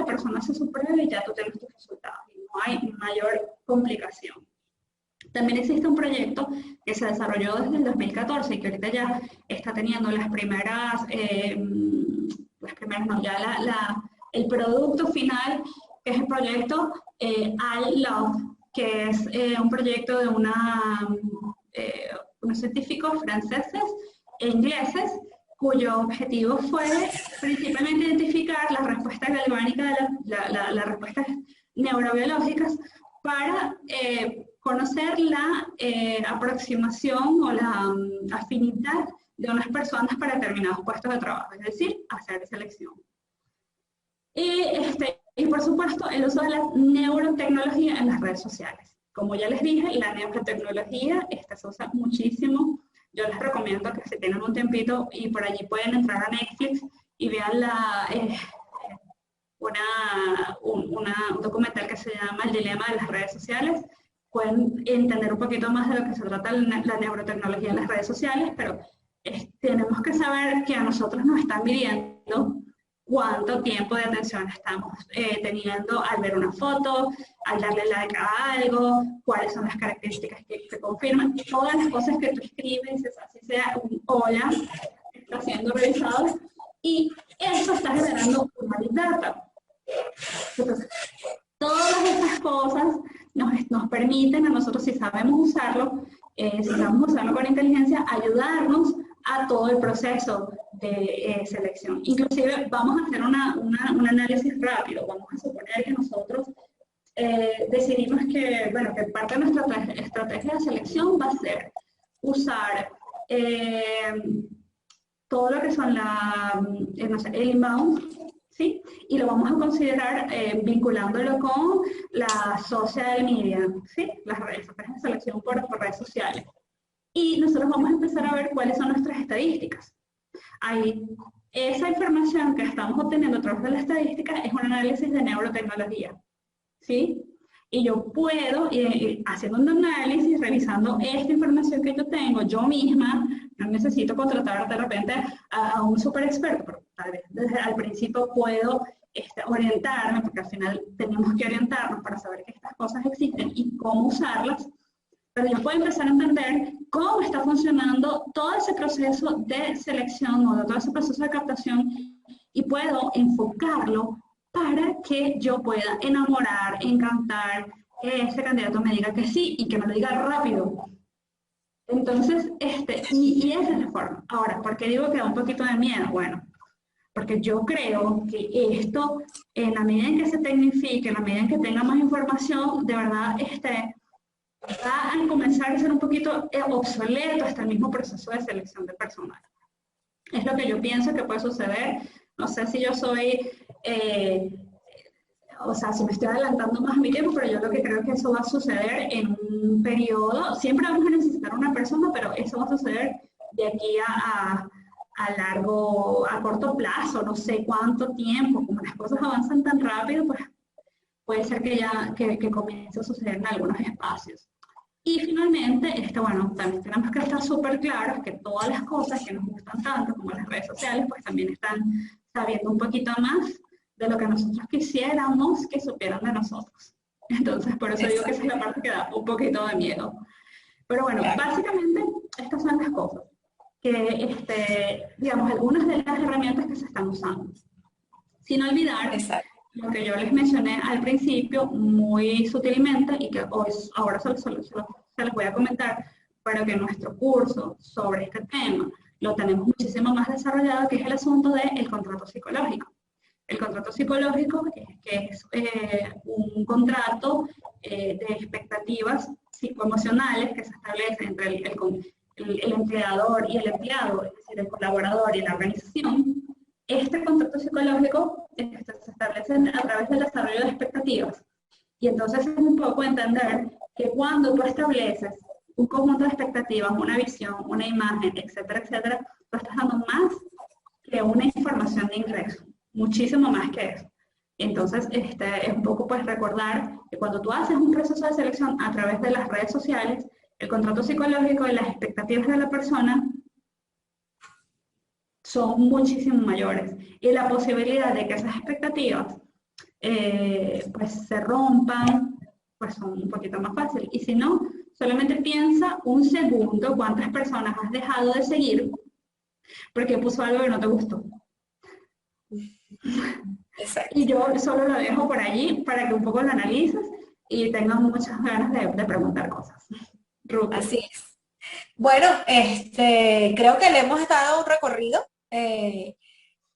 persona hace su prueba y ya tú tienes tus resultados. Y no hay mayor complicación. También existe un proyecto que se desarrolló desde el 2014 y que ahorita ya está teniendo el producto final, que es el proyecto iLove, que es un proyecto de unos científicos franceses e ingleses, cuyo objetivo fue principalmente identificar las respuestas galvánicas, las respuestas neurobiológicas, para conocer la aproximación o la afinidad de unas personas para determinados puestos de trabajo, es decir, hacer selección. Y por supuesto, el uso de la neurotecnología en las redes sociales. Como ya les dije, la neurotecnología se usa muchísimo. Yo les recomiendo que si tienen un tiempito y por allí pueden entrar a Netflix y vean un documental que se llama El dilema de las redes sociales. Pueden entender un poquito más de lo que se trata la neurotecnología en las redes sociales, pero tenemos que saber que a nosotros nos están midiendo cuánto tiempo de atención estamos teniendo al ver una foto, al darle like a algo, cuáles son las características que confirman, todas las cosas que tú escribes, así sea un hola, está siendo revisado, y eso está generando una big data. Entonces, todas estas cosas nos permiten a nosotros, si sabemos usarlo, si sabemos usarlo con inteligencia, ayudarnos a todo el proceso de selección. Inclusive vamos a hacer un análisis rápido. Vamos a suponer que nosotros decidimos que parte de nuestra estrategia de selección va a ser usar todo lo que son el inbound, ¿sí? Y lo vamos a considerar vinculándolo con la social media, ¿sí? Las estrategias de selección por redes sociales. Y nosotros vamos a empezar a ver cuáles son nuestras estadísticas. Ahí, esa información que estamos obteniendo a través de la estadística es un análisis de neurotecnología, ¿sí? Y yo puedo, haciendo un análisis, revisando esta información que yo tengo, yo misma, no necesito contratar de repente a un super experto, pero tal vez desde al principio puedo orientarme, porque al final tenemos que orientarnos para saber que estas cosas existen y cómo usarlas, pero yo puedo empezar a entender cómo está funcionando todo ese proceso de selección o de todo ese proceso de captación y puedo enfocarlo para que yo pueda enamorar, encantar, que ese candidato me diga que sí y que me lo diga rápido. Entonces, y esa es la forma. Ahora, ¿por qué digo que da un poquito de miedo? Bueno, porque yo creo que esto, en la medida en que se tecnifique, en la medida en que tenga más información, de verdad, va a comenzar a ser un poquito obsoleto hasta el mismo proceso de selección de personal. Es lo que yo pienso que puede suceder. No sé si yo soy, o sea, si me estoy adelantando más a mi tiempo, pero yo lo que creo que eso va a suceder en un periodo. Siempre vamos a necesitar una persona, pero eso va a suceder de aquí a corto plazo, no sé cuánto tiempo. Como las cosas avanzan tan rápido, pues puede ser que comience a suceder en algunos espacios. Y finalmente, bueno, también tenemos que estar súper claros que todas las cosas que nos gustan tanto, como las redes sociales, pues también están sabiendo un poquito más de lo que nosotros quisiéramos que supieran de nosotros. Entonces, por eso digo que esa es la parte que da un poquito de miedo. Pero bueno, básicamente, estas son las cosas. Que, digamos, algunas de las herramientas que se están usando. Sin olvidar lo que yo les mencioné al principio muy sutilmente y que ahora se les voy a comentar, pero que nuestro curso sobre este tema lo tenemos muchísimo más desarrollado, que es el asunto del contrato psicológico. El contrato psicológico es un contrato de expectativas psicoemocionales que se establece entre el empleador y el empleado, es decir, el colaborador y la organización. Este contrato psicológico se establece a través del desarrollo de expectativas. Y entonces es un poco entender que cuando tú estableces un conjunto de expectativas, una visión, una imagen, etcétera, etcétera, tú estás dando más que una información de ingreso, muchísimo más que eso. Entonces, es un poco pues recordar que cuando tú haces un proceso de selección a través de las redes sociales, el contrato psicológico y las expectativas de la persona son muchísimo mayores. Y la posibilidad de que esas expectativas pues se rompan, pues son un poquito más fácil. Y si no, solamente piensa un segundo cuántas personas has dejado de seguir porque puso algo que no te gustó. Exacto. Y yo solo lo dejo por allí para que un poco lo analices y tengas muchas ganas de preguntar cosas. Ruth. Así es. Bueno, creo que le hemos dado un recorrido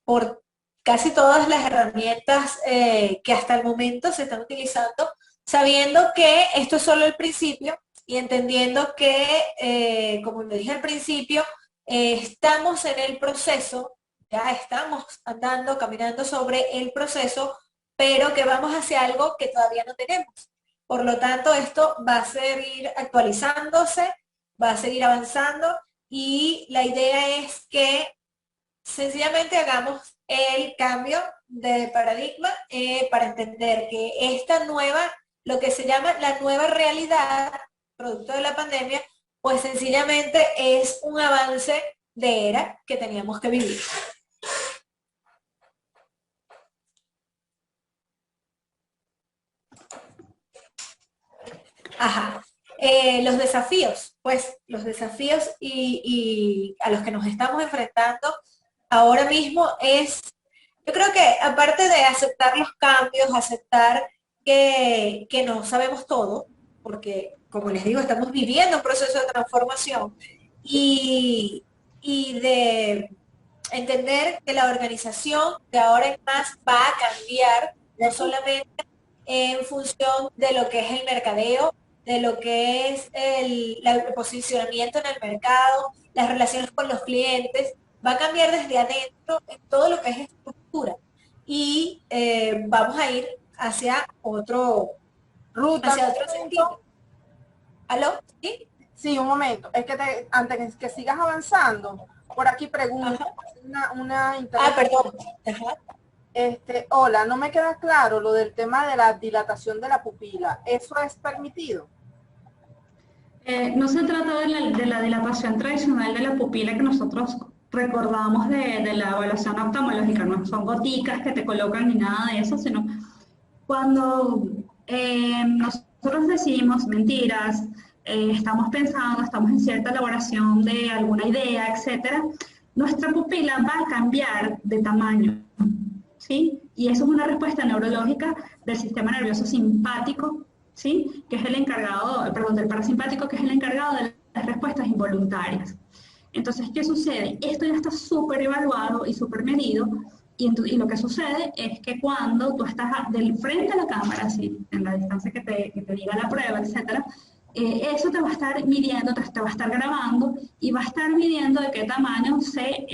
por casi todas las herramientas que hasta el momento se están utilizando, sabiendo que esto es solo el principio y entendiendo que, como le dije al principio, estamos en el proceso, ya estamos andando, caminando sobre el proceso, pero que vamos hacia algo que todavía no tenemos. Por lo tanto, esto va a seguir actualizándose, va a seguir avanzando y la idea es que sencillamente hagamos el cambio de paradigma para entender que esta nueva, lo que se llama la nueva realidad, producto de la pandemia, pues sencillamente es un avance de era que teníamos que vivir. Ajá. Los desafíos, pues los desafíos y a los que nos estamos enfrentando ahora mismo es, yo creo que aparte de aceptar los cambios, aceptar que no sabemos todo, porque como les digo, estamos viviendo un proceso de transformación y de entender que la organización de ahora en más va a cambiar, no solamente en función de lo que es el mercadeo, de lo que es el posicionamiento en el mercado, las relaciones con los clientes, va a cambiar desde adentro en todo lo que es estructura. Y vamos a ir hacia otro, hacia otro sentido. ¿Aló? ¿Sí? Sí, un momento. Es que antes que sigas avanzando, por aquí pregunto una perdón. Ajá. Hola, no me queda claro lo del tema de la dilatación de la pupila. ¿Eso es permitido? No se trata de la dilatación tradicional de la pupila que nosotros recordamos de la evaluación oftalmológica, no son goticas que te colocan ni nada de eso, sino cuando nosotros decimos mentiras, estamos pensando, estamos en cierta elaboración de alguna idea, etcétera, nuestra pupila va a cambiar de tamaño, ¿sí? Y eso es una respuesta neurológica del sistema nervioso simpático, ¿sí? Que es el encargado, perdón, del parasimpático, que es el encargado de las respuestas involuntarias. Entonces, ¿qué sucede? Esto ya está súper evaluado y súper medido, y lo que sucede es que cuando tú estás del frente a la cámara, así, en la distancia que te diga la prueba, etcétera, eso te va a estar midiendo, te va a estar grabando y va a estar midiendo de qué tamaño se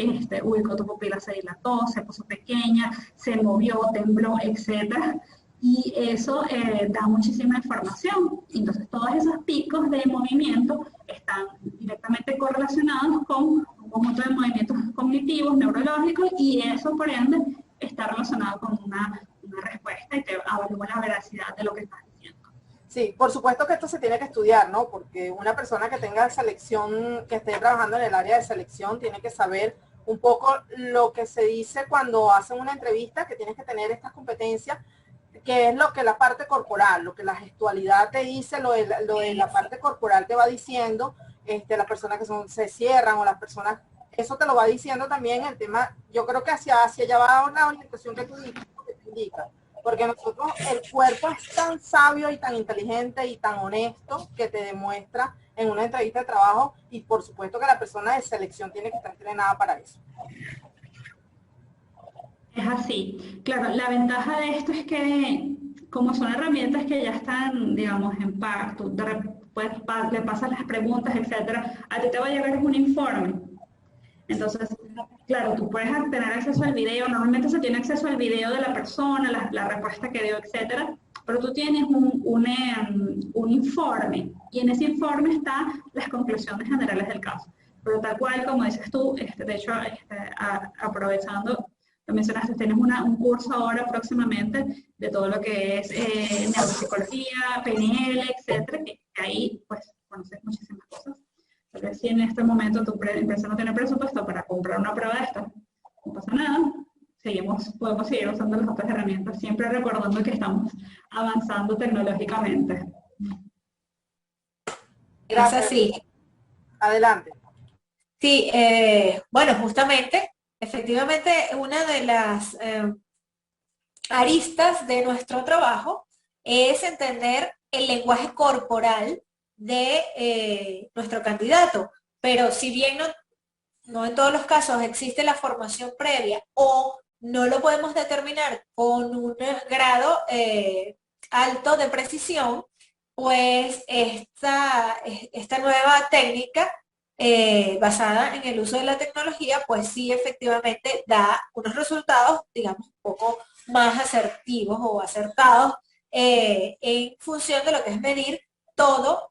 ubicó tu pupila, se dilató, se puso pequeña, se movió, tembló, etcétera. Y eso da muchísima información. Entonces, todos esos picos de movimiento están directamente correlacionados con un conjunto de movimientos cognitivos, neurológicos, y eso, por ende, está relacionado con una respuesta y te avalúa la veracidad de lo que estás diciendo. Sí, por supuesto que esto se tiene que estudiar, ¿no? Porque una persona que tenga selección, que esté trabajando en el área de selección, tiene que saber un poco lo que se dice cuando hacen una entrevista, que tienes que tener estas competencias, que es lo que la parte corporal, lo que la gestualidad te dice, lo de la parte corporal te va diciendo, las personas que se cierran o las personas, eso te lo va diciendo también el tema. Yo creo que hacia allá va la orientación que tú indicas, porque nosotros, el cuerpo es tan sabio y tan inteligente y tan honesto que te demuestra en una entrevista de trabajo, y por supuesto que la persona de selección tiene que estar entrenada para eso. Es así. Claro, la ventaja de esto es que como son herramientas que ya están, digamos, en par, tú le pasas las preguntas, etcétera, a ti te va a llegar un informe. Entonces, claro, tú puedes tener acceso al video, normalmente se tiene acceso al video de la persona, la respuesta que dio, etcétera, pero tú tienes un informe, y en ese informe están las conclusiones generales del caso. Pero tal cual, como dices tú, de hecho, aprovechando, lo mencionaste, tienes un curso ahora próximamente de todo lo que es neuropsicología, PNL, etcétera, que ahí, pues, conoces muchísimas cosas. Tal vez si en este momento tu empresa no tiene presupuesto para comprar una prueba de esta, no pasa nada, podemos seguir usando las otras herramientas, siempre recordando que estamos avanzando tecnológicamente. Gracias. Sí. Adelante. Sí, bueno, justamente, efectivamente, una de las aristas de nuestro trabajo es entender el lenguaje corporal de nuestro candidato, pero si bien no en todos los casos existe la formación previa o no lo podemos determinar con un grado alto de precisión, pues esta nueva técnica basada en el uso de la tecnología, pues sí efectivamente da unos resultados, digamos, un poco más asertivos o acertados en función de lo que es medir todo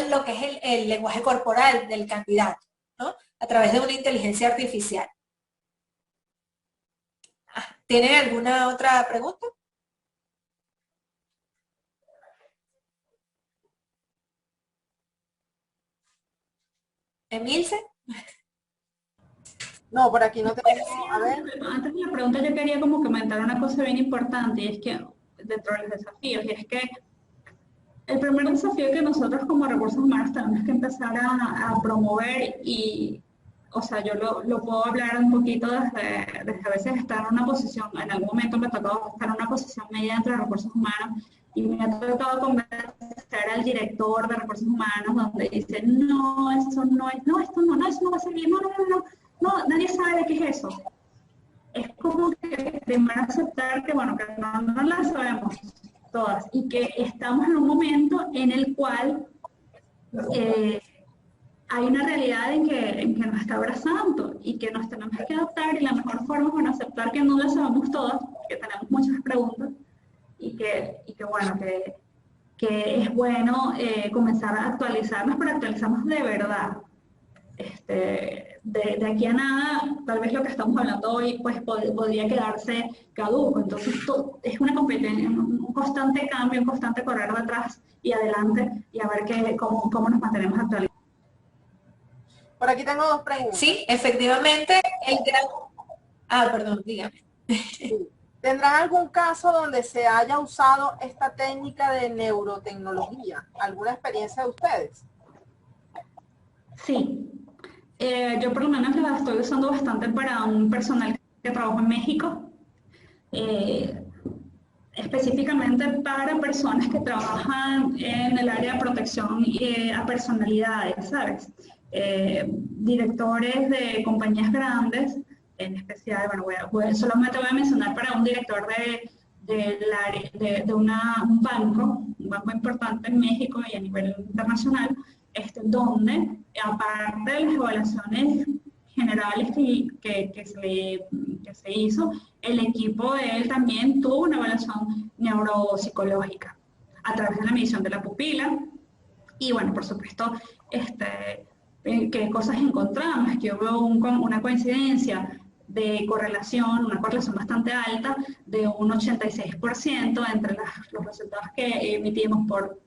lo que es el lenguaje corporal del candidato, ¿no? A través de una inteligencia artificial. ¿Tienen alguna otra pregunta? ¿Emilce? No, por aquí no tenemos, a ver. Antes de la pregunta yo quería como comentar una cosa bien importante, y es que dentro de los desafíos, y es que el primer desafío que nosotros como recursos humanos tenemos que empezar a promover, y, o sea, yo lo puedo hablar un poquito desde a veces estar en una posición, en algún momento me tocó estar en una posición media entre recursos humanos, y me ha tocado convencer al director de recursos humanos donde dice, no, eso no es, no, esto no, eso no va a ser bien, no, nadie sabe de qué es eso. Es como que primero aceptar que, bueno, que no la sabemos todas, y que estamos en un momento en el cual hay una realidad en que nos está abrazando y que nos tenemos que adaptar, y la mejor forma es, bueno, aceptar que no la sabemos todas, que tenemos muchas preguntas, y que bueno, que es bueno comenzar a actualizarnos, pero actualizarnos de verdad. De aquí a nada, tal vez lo que estamos hablando hoy pues podría quedarse caduco. Entonces es una competencia, un constante cambio, un constante correr de atrás y adelante, y a ver cómo nos mantenemos actualizados. Por aquí tengo dos preguntas. Sí, efectivamente, el gran... Ah, perdón, dígame. Sí. ¿Tendrán algún caso donde se haya usado esta técnica de neurotecnología? ¿Alguna experiencia de ustedes? Sí, yo por lo menos la estoy usando bastante para un personal que trabaja en México, eh, específicamente para personas que trabajan en el área de protección a personalidades, ¿sabes? Directores de compañías grandes, en especial, bueno, solamente voy a mencionar para un director un banco importante en México y a nivel internacional, donde aparte de las evaluaciones generales que se hizo, el equipo de él también tuvo una evaluación neuropsicológica a través de la medición de la pupila y bueno, por supuesto, qué cosas encontramos, que hubo una coincidencia de correlación, una correlación bastante alta de un 86% entre los resultados que emitimos por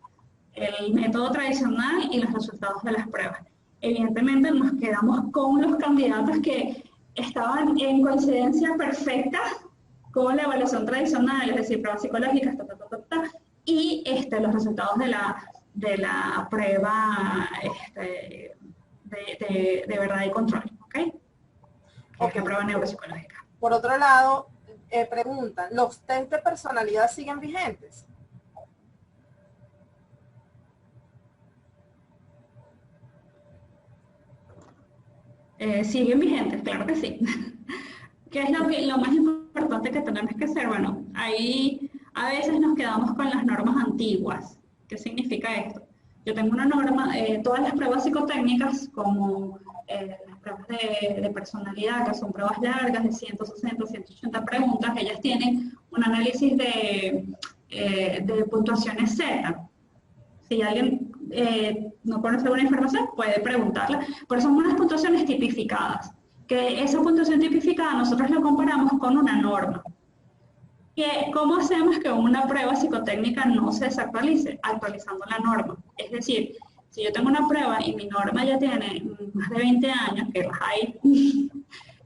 el método tradicional y los resultados de las pruebas. Evidentemente nos quedamos con los candidatos que estaban en coincidencia perfecta con la evaluación tradicional, es decir, pruebas psicológicas, y los resultados de la prueba de verdad y control, ¿ok? Que es la prueba neuropsicológica. Por otro lado, preguntan, ¿los test de personalidad siguen vigentes? Siguen vigentes, claro que sí. ¿Qué es lo más importante que tenemos que hacer? Bueno, ahí a veces nos quedamos con las normas antiguas. ¿Qué significa esto? Yo tengo una norma, todas las pruebas psicotécnicas, como las pruebas de personalidad, que son pruebas largas de 160, 180 preguntas, ellas tienen un análisis de puntuaciones Z. Si alguien no conoce alguna información, puede preguntarla, pero son unas puntuaciones tipificadas, que esa puntuación tipificada nosotros la comparamos con una norma. ¿Cómo hacemos que una prueba psicotécnica no se desactualice? Actualizando la norma. Es decir, si yo tengo una prueba y mi norma ya tiene más de 20 años, que las hay,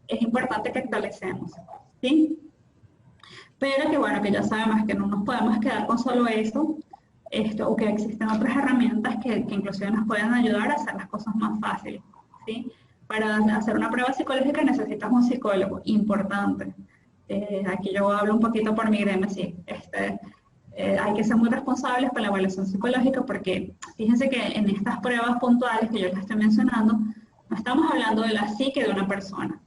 es importante que actualicemos, ¿sí? Pero que bueno, que ya sabemos que no nos podemos quedar con solo eso, o que existen otras herramientas que inclusive nos pueden ayudar a hacer las cosas más fáciles, ¿sí? Para hacer una prueba psicológica necesitas un psicólogo, importante. Aquí yo hablo un poquito por mi gremio, sí. Hay que ser muy responsables con la evaluación psicológica porque fíjense que en estas pruebas puntuales que yo les estoy mencionando, no estamos hablando de la psique de una persona,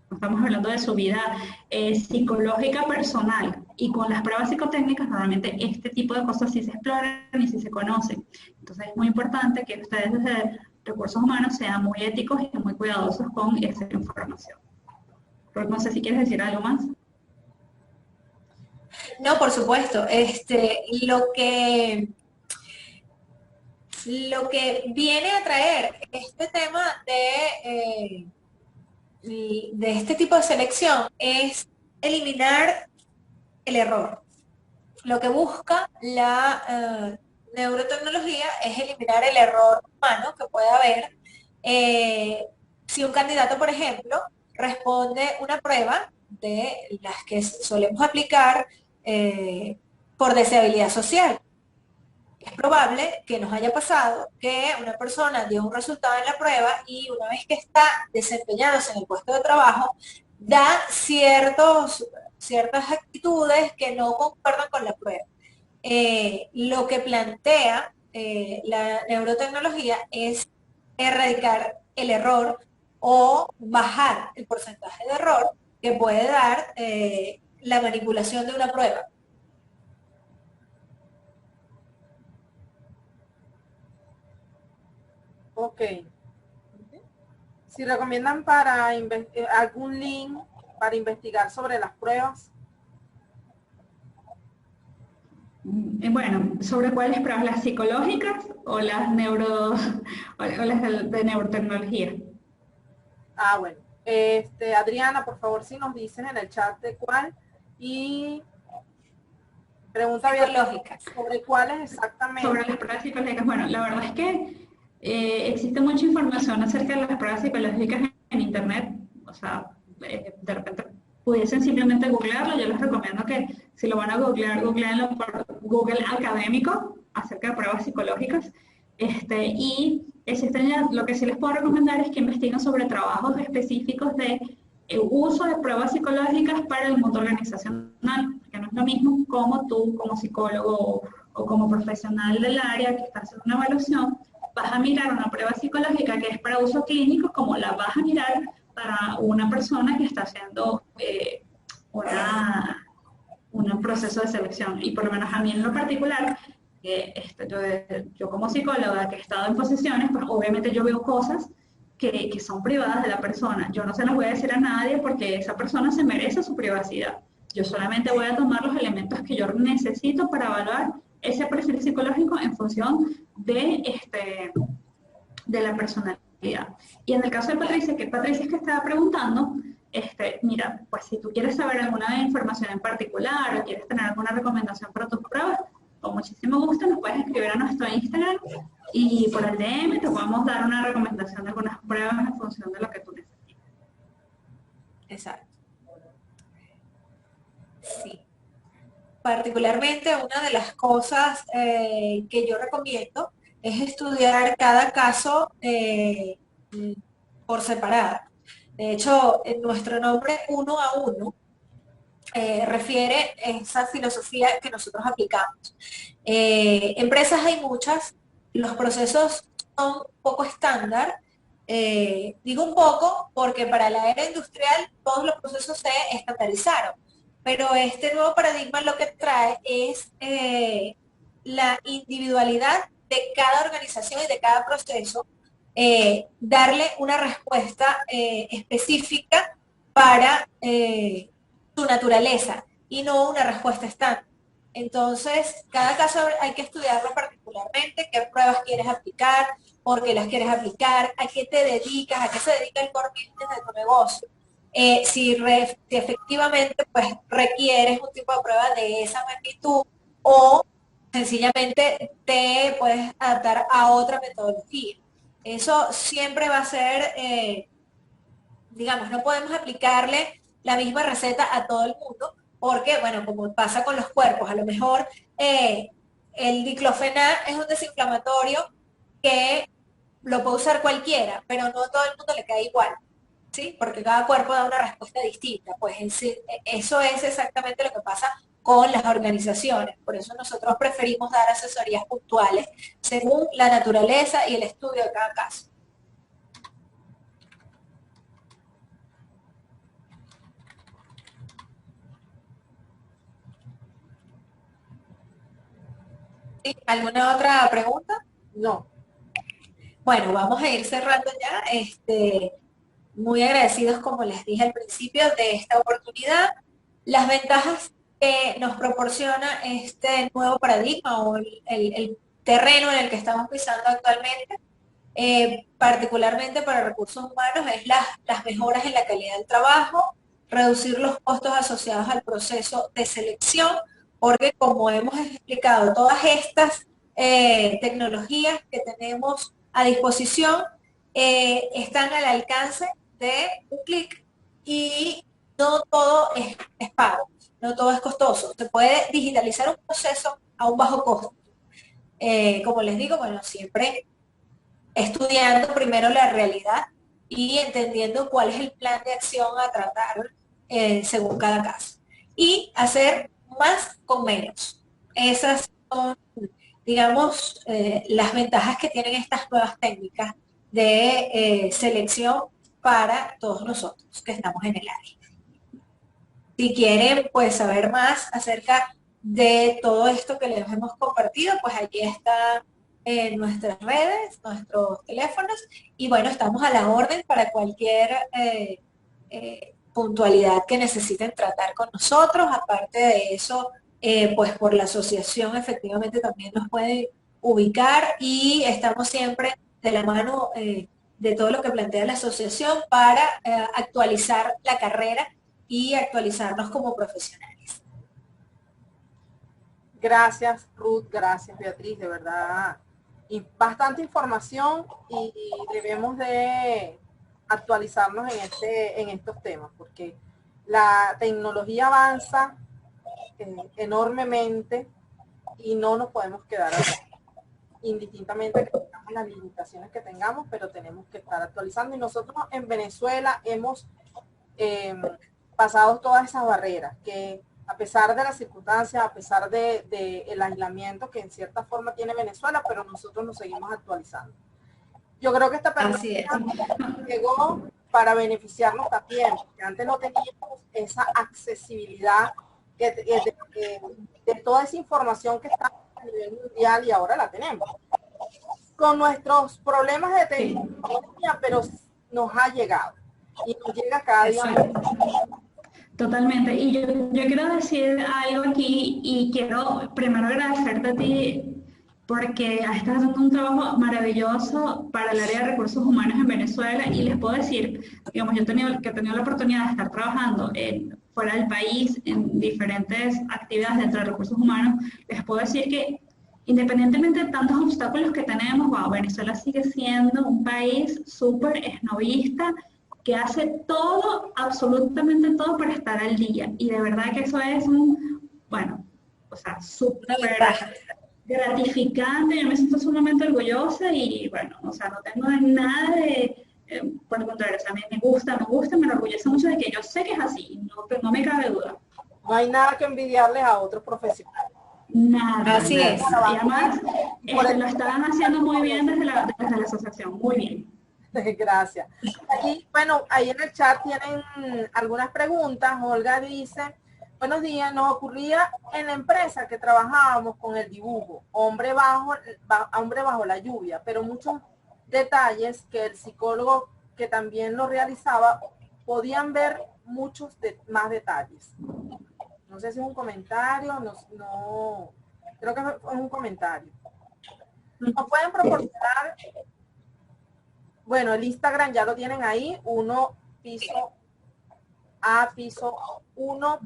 no estamos hablando de su vida psicológica personal. Y con las pruebas psicotécnicas normalmente este tipo de cosas sí se exploran y sí se conocen. Entonces es muy importante que ustedes desde recursos humanos sean muy éticos y muy cuidadosos con esa información. Pero no sé si quieres decir algo más. No, por supuesto. Lo que viene a traer este tema de este tipo de selección es eliminar el error. Lo que busca la neurotecnología es eliminar el error humano que puede haber si un candidato, por ejemplo, responde una prueba de las que solemos aplicar por deseabilidad social. Es probable que nos haya pasado que una persona dio un resultado en la prueba y una vez que está desempeñándose en el puesto de trabajo, da ciertas actitudes que no concuerdan con la prueba. Lo que plantea la neurotecnología es erradicar el error o bajar el porcentaje de error que puede dar la manipulación de una prueba. Ok. Si recomiendan para algún link para investigar sobre las pruebas. Bueno, ¿sobre cuáles pruebas? ¿Las psicológicas o las o las de neurotecnología? Ah, bueno. Adriana, por favor, si nos dices en el chat de cuál. Y pregunta Psicológicas. sobre cuáles exactamente. Sobre las pruebas psicológicas. Bueno, la verdad es que existe mucha información acerca de las pruebas psicológicas en Internet, o sea, de repente pudiesen simplemente googlearlo. Yo les recomiendo que si lo van a googlear, googleenlo por Google académico acerca de pruebas psicológicas. Y existen ya, lo que sí les puedo recomendar es que investiguen sobre trabajos específicos de uso de pruebas psicológicas para el mundo organizacional, que no es lo mismo como tú, como psicólogo o como profesional del área que está haciendo una evaluación, vas a mirar una prueba psicológica que es para uso clínico, como la vas a mirar para una persona que está haciendo un proceso de selección. Y por lo menos a mí en lo particular, yo como psicóloga que he estado en posiciones, pues obviamente yo veo cosas que son privadas de la persona. Yo no se las voy a decir a nadie porque esa persona se merece su privacidad. Yo solamente voy a tomar los elementos que yo necesito para evaluar ese perfil psicológico en función de la personalidad. Y en el caso de Patricia, que Patricia es que estaba preguntando, mira, pues si tú quieres saber alguna información en particular o quieres tener alguna recomendación para tus pruebas, con muchísimo gusto nos puedes escribir a nuestro Instagram y por el DM te podemos dar una recomendación de algunas pruebas en función de lo que tú necesites. Exacto. Sí. Particularmente una de las cosas que yo recomiendo es estudiar cada caso por separado. De hecho, en nuestro nombre uno a uno refiere esa filosofía que nosotros aplicamos. Empresas hay muchas, los procesos son poco estándar. Digo un poco porque para la era industrial todos los procesos se estandarizaron, pero este nuevo paradigma lo que trae es la individualidad de cada organización y de cada proceso, darle una respuesta específica para su naturaleza y no una respuesta estándar. Entonces, cada caso hay que estudiarlo particularmente, qué pruebas quieres aplicar, por qué las quieres aplicar, a qué te dedicas, a qué se dedica el core business de tu negocio. Si efectivamente pues requieres un tipo de prueba de esa magnitud o sencillamente te puedes adaptar a otra metodología. Eso siempre va a ser, digamos, no podemos aplicarle la misma receta a todo el mundo, porque, bueno, como pasa con los cuerpos, a lo mejor el diclofenac es un desinflamatorio que lo puede usar cualquiera, pero no todo el mundo le cae igual, ¿sí? Porque cada cuerpo da una respuesta distinta. Pues eso es exactamente lo que pasa con las organizaciones. Por eso nosotros preferimos dar asesorías puntuales según la naturaleza y el estudio de cada caso. ¿Sí? ¿Alguna otra pregunta? No. Bueno, vamos a ir cerrando ya. Muy agradecidos, como les dije al principio, de esta oportunidad. Las ventajas que nos proporciona este nuevo paradigma o el terreno en el que estamos pisando actualmente, particularmente para recursos humanos, es las mejoras en la calidad del trabajo, reducir los costos asociados al proceso de selección, porque como hemos explicado, todas estas tecnologías que tenemos a disposición están al alcance de un clic y no todo es pago, no todo es costoso. Se puede digitalizar un proceso a un bajo costo. Como les digo, bueno, siempre estudiando primero la realidad y entendiendo cuál es el plan de acción a tratar según cada caso. Y hacer más con menos. Esas son, digamos, las ventajas que tienen estas nuevas técnicas de selección para todos nosotros que estamos en el área. Si quieren pues saber más acerca de todo esto que les hemos compartido, pues aquí está nuestras redes, nuestros teléfonos, y bueno, estamos a la orden para cualquier puntualidad que necesiten tratar con nosotros. Aparte de eso, pues por la asociación efectivamente también nos pueden ubicar y estamos siempre de la mano de todo lo que plantea la asociación para actualizar la carrera y actualizarnos como profesionales. Gracias, Ruth, gracias, Beatriz, de verdad. y bastante información y debemos de actualizarnos en estos temas, porque la tecnología avanza enormemente y no nos podemos quedar atrás, indistintamente que tengamos las limitaciones que tengamos, pero tenemos que estar actualizando. Y nosotros en Venezuela hemos pasado todas esas barreras, que a pesar de las circunstancias, a pesar de el aislamiento que en cierta forma tiene Venezuela, pero nosotros nos seguimos actualizando. Yo creo que esta pandemia llegó para beneficiarnos también, porque antes no teníamos esa accesibilidad de toda esa información que está a nivel mundial y ahora la tenemos. Con nuestros problemas de tecnología, pero nos ha llegado y nos llega cada día más. Totalmente. Y yo quiero decir algo aquí y quiero primero agradecerte a ti porque estás haciendo un trabajo maravilloso para el área de recursos humanos en Venezuela y les puedo decir, digamos, yo he tenido la oportunidad de estar trabajando fuera del país en diferentes actividades dentro de recursos humanos, les puedo decir que independientemente de tantos obstáculos que tenemos, wow, Venezuela sigue siendo un país súper esnovista que hace todo, absolutamente todo para estar al día. Y de verdad que eso es bueno, o sea, súper gratificante. Yo me siento sumamente orgullosa y bueno, o sea, no tengo nada de, por el contrario, o sea, me gusta, me enorgullece mucho de que yo sé que es así, no me cabe duda. No hay nada que envidiarles a otros profesionales. Nada. Así es. Y además, lo estaban haciendo muy bien desde la asociación, muy bien. Gracias. Aquí, bueno, ahí en el chat tienen algunas preguntas. Olga dice, buenos días, nos ocurría en la empresa que trabajábamos con el dibujo, hombre bajo la lluvia, pero muchos detalles que el psicólogo que también lo realizaba podían ver muchos más detalles. No sé si es un comentario, no creo que es un comentario. Nos pueden proporcionar. Bueno, el Instagram ya lo tienen ahí,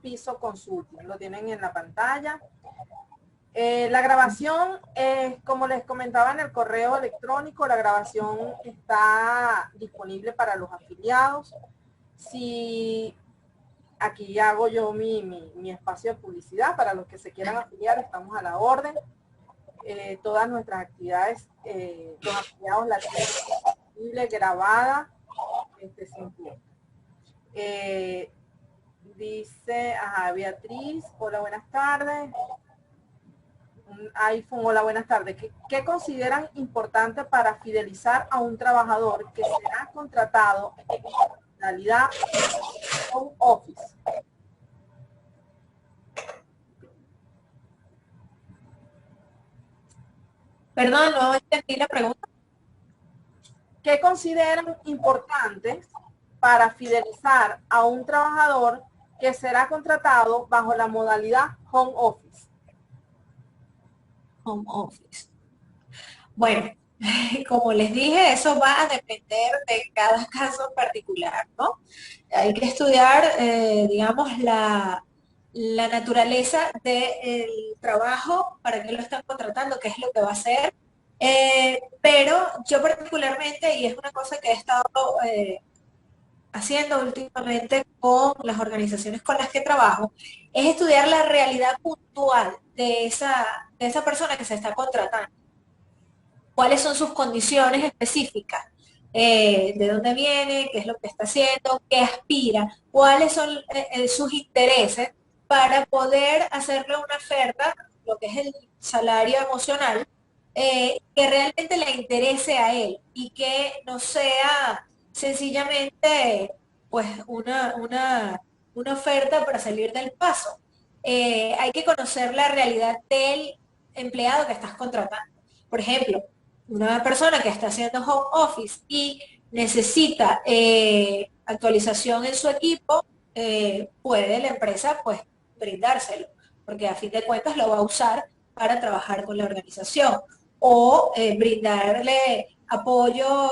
piso consulting, lo tienen en la pantalla. La grabación, como les comentaba en el correo electrónico, la grabación está disponible para los afiliados. Si aquí hago yo mi espacio de publicidad, para los que se quieran afiliar, estamos a la orden. Todas nuestras actividades, los afiliados la tienen grabada sin costo. Dice, Beatriz, hola, buenas tardes. Un iPhone, hola, buenas tardes. ¿Qué consideran importante para fidelizar a un trabajador que será contratado en modalidad home office? Perdón, no entendí la pregunta. ¿Qué consideran importantes para fidelizar a un trabajador que será contratado bajo la modalidad home office? Home office. Bueno, como les dije, eso va a depender de cada caso en particular, ¿no? Hay que estudiar, digamos, la naturaleza del trabajo, para qué lo están contratando, qué es lo que va a hacer. Pero yo particularmente, y es una cosa que he estado haciendo últimamente con las organizaciones con las que trabajo, es estudiar la realidad puntual de esa persona que se está contratando. ¿Cuáles son sus condiciones específicas? ¿De dónde viene? ¿Qué es lo que está haciendo? ¿Qué aspira? ¿Cuáles son sus intereses para poder hacerle una oferta, lo que es el salario emocional, que realmente le interese a él y que no sea sencillamente pues una oferta para salir del paso? Hay que conocer la realidad del empleado que estás contratando. Por ejemplo, una persona que está haciendo home office y necesita actualización en su equipo, puede la empresa pues brindárselo, porque a fin de cuentas lo va a usar para trabajar con la organización, o brindarle apoyo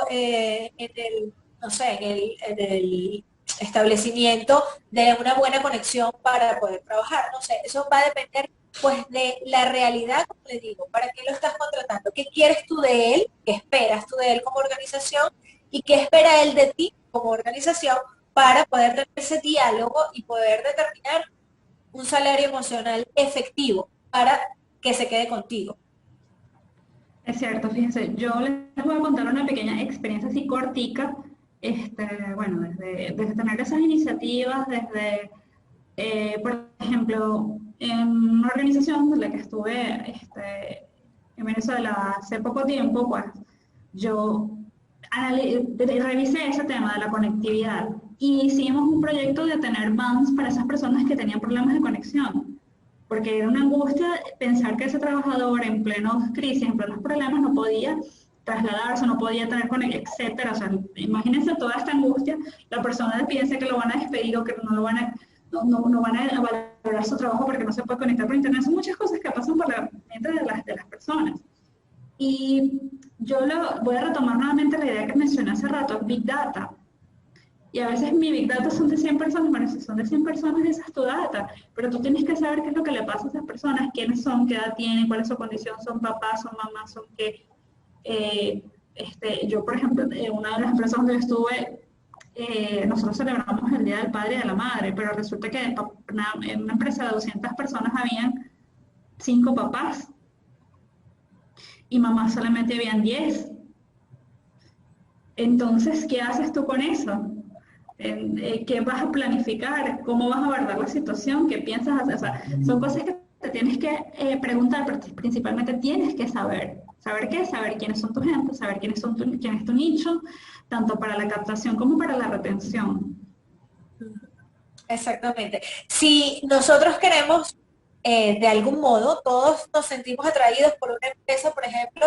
no sé, en el establecimiento de una buena conexión para poder trabajar. No sé, eso va a depender pues de la realidad, como les digo, ¿para qué lo estás contratando? ¿Qué quieres tú de él? ¿Qué esperas tú de él como organización? ¿Y qué espera él de ti como organización para poder tener ese diálogo y poder determinar un salario emocional efectivo para que se quede contigo? Es cierto, fíjense, yo les voy a contar una pequeña experiencia así cortica, bueno, desde tener esas iniciativas, desde, por ejemplo, en una organización de la que estuve en Venezuela hace poco tiempo, pues yo revisé ese tema de la conectividad y hicimos un proyecto de tener vans para esas personas que tenían problemas de conexión, porque era una angustia pensar que ese trabajador en plenos crisis, en plenos problemas, no podía trasladarse, no podía tener conexión, etcétera. O sea, imagínense toda esta angustia, la persona piensa que lo van a despedir o que no lo van a, no van a valorar su trabajo porque no se puede conectar por internet. Son muchas cosas que pasan por la mente de las personas. Y yo voy a retomar nuevamente la idea que mencioné hace rato, Big Data. Y a veces mi Big Data son de 100 personas, bueno, si son de 100 personas, esa es tu data. Pero tú tienes que saber qué es lo que le pasa a esas personas, quiénes son, qué edad tienen, cuál es su condición, son papás, son mamás, son qué. Yo, por ejemplo, una de las empresas donde estuve, nosotros celebramos el Día del Padre y de la Madre, pero resulta que en una empresa de 200 personas habían 5 papás y mamás solamente habían 10. Entonces, ¿qué haces tú con eso? ¿Qué vas a planificar? ¿Cómo vas a abordar la situación? ¿Qué piensas hacer? O sea, son cosas que te tienes que preguntar, pero principalmente tienes que saber. ¿Saber qué? Saber quiénes son tu gente, saber quién es tu nicho, tanto para la captación como para la retención. Exactamente. Si nosotros queremos, de algún modo, todos nos sentimos atraídos por una empresa, por ejemplo,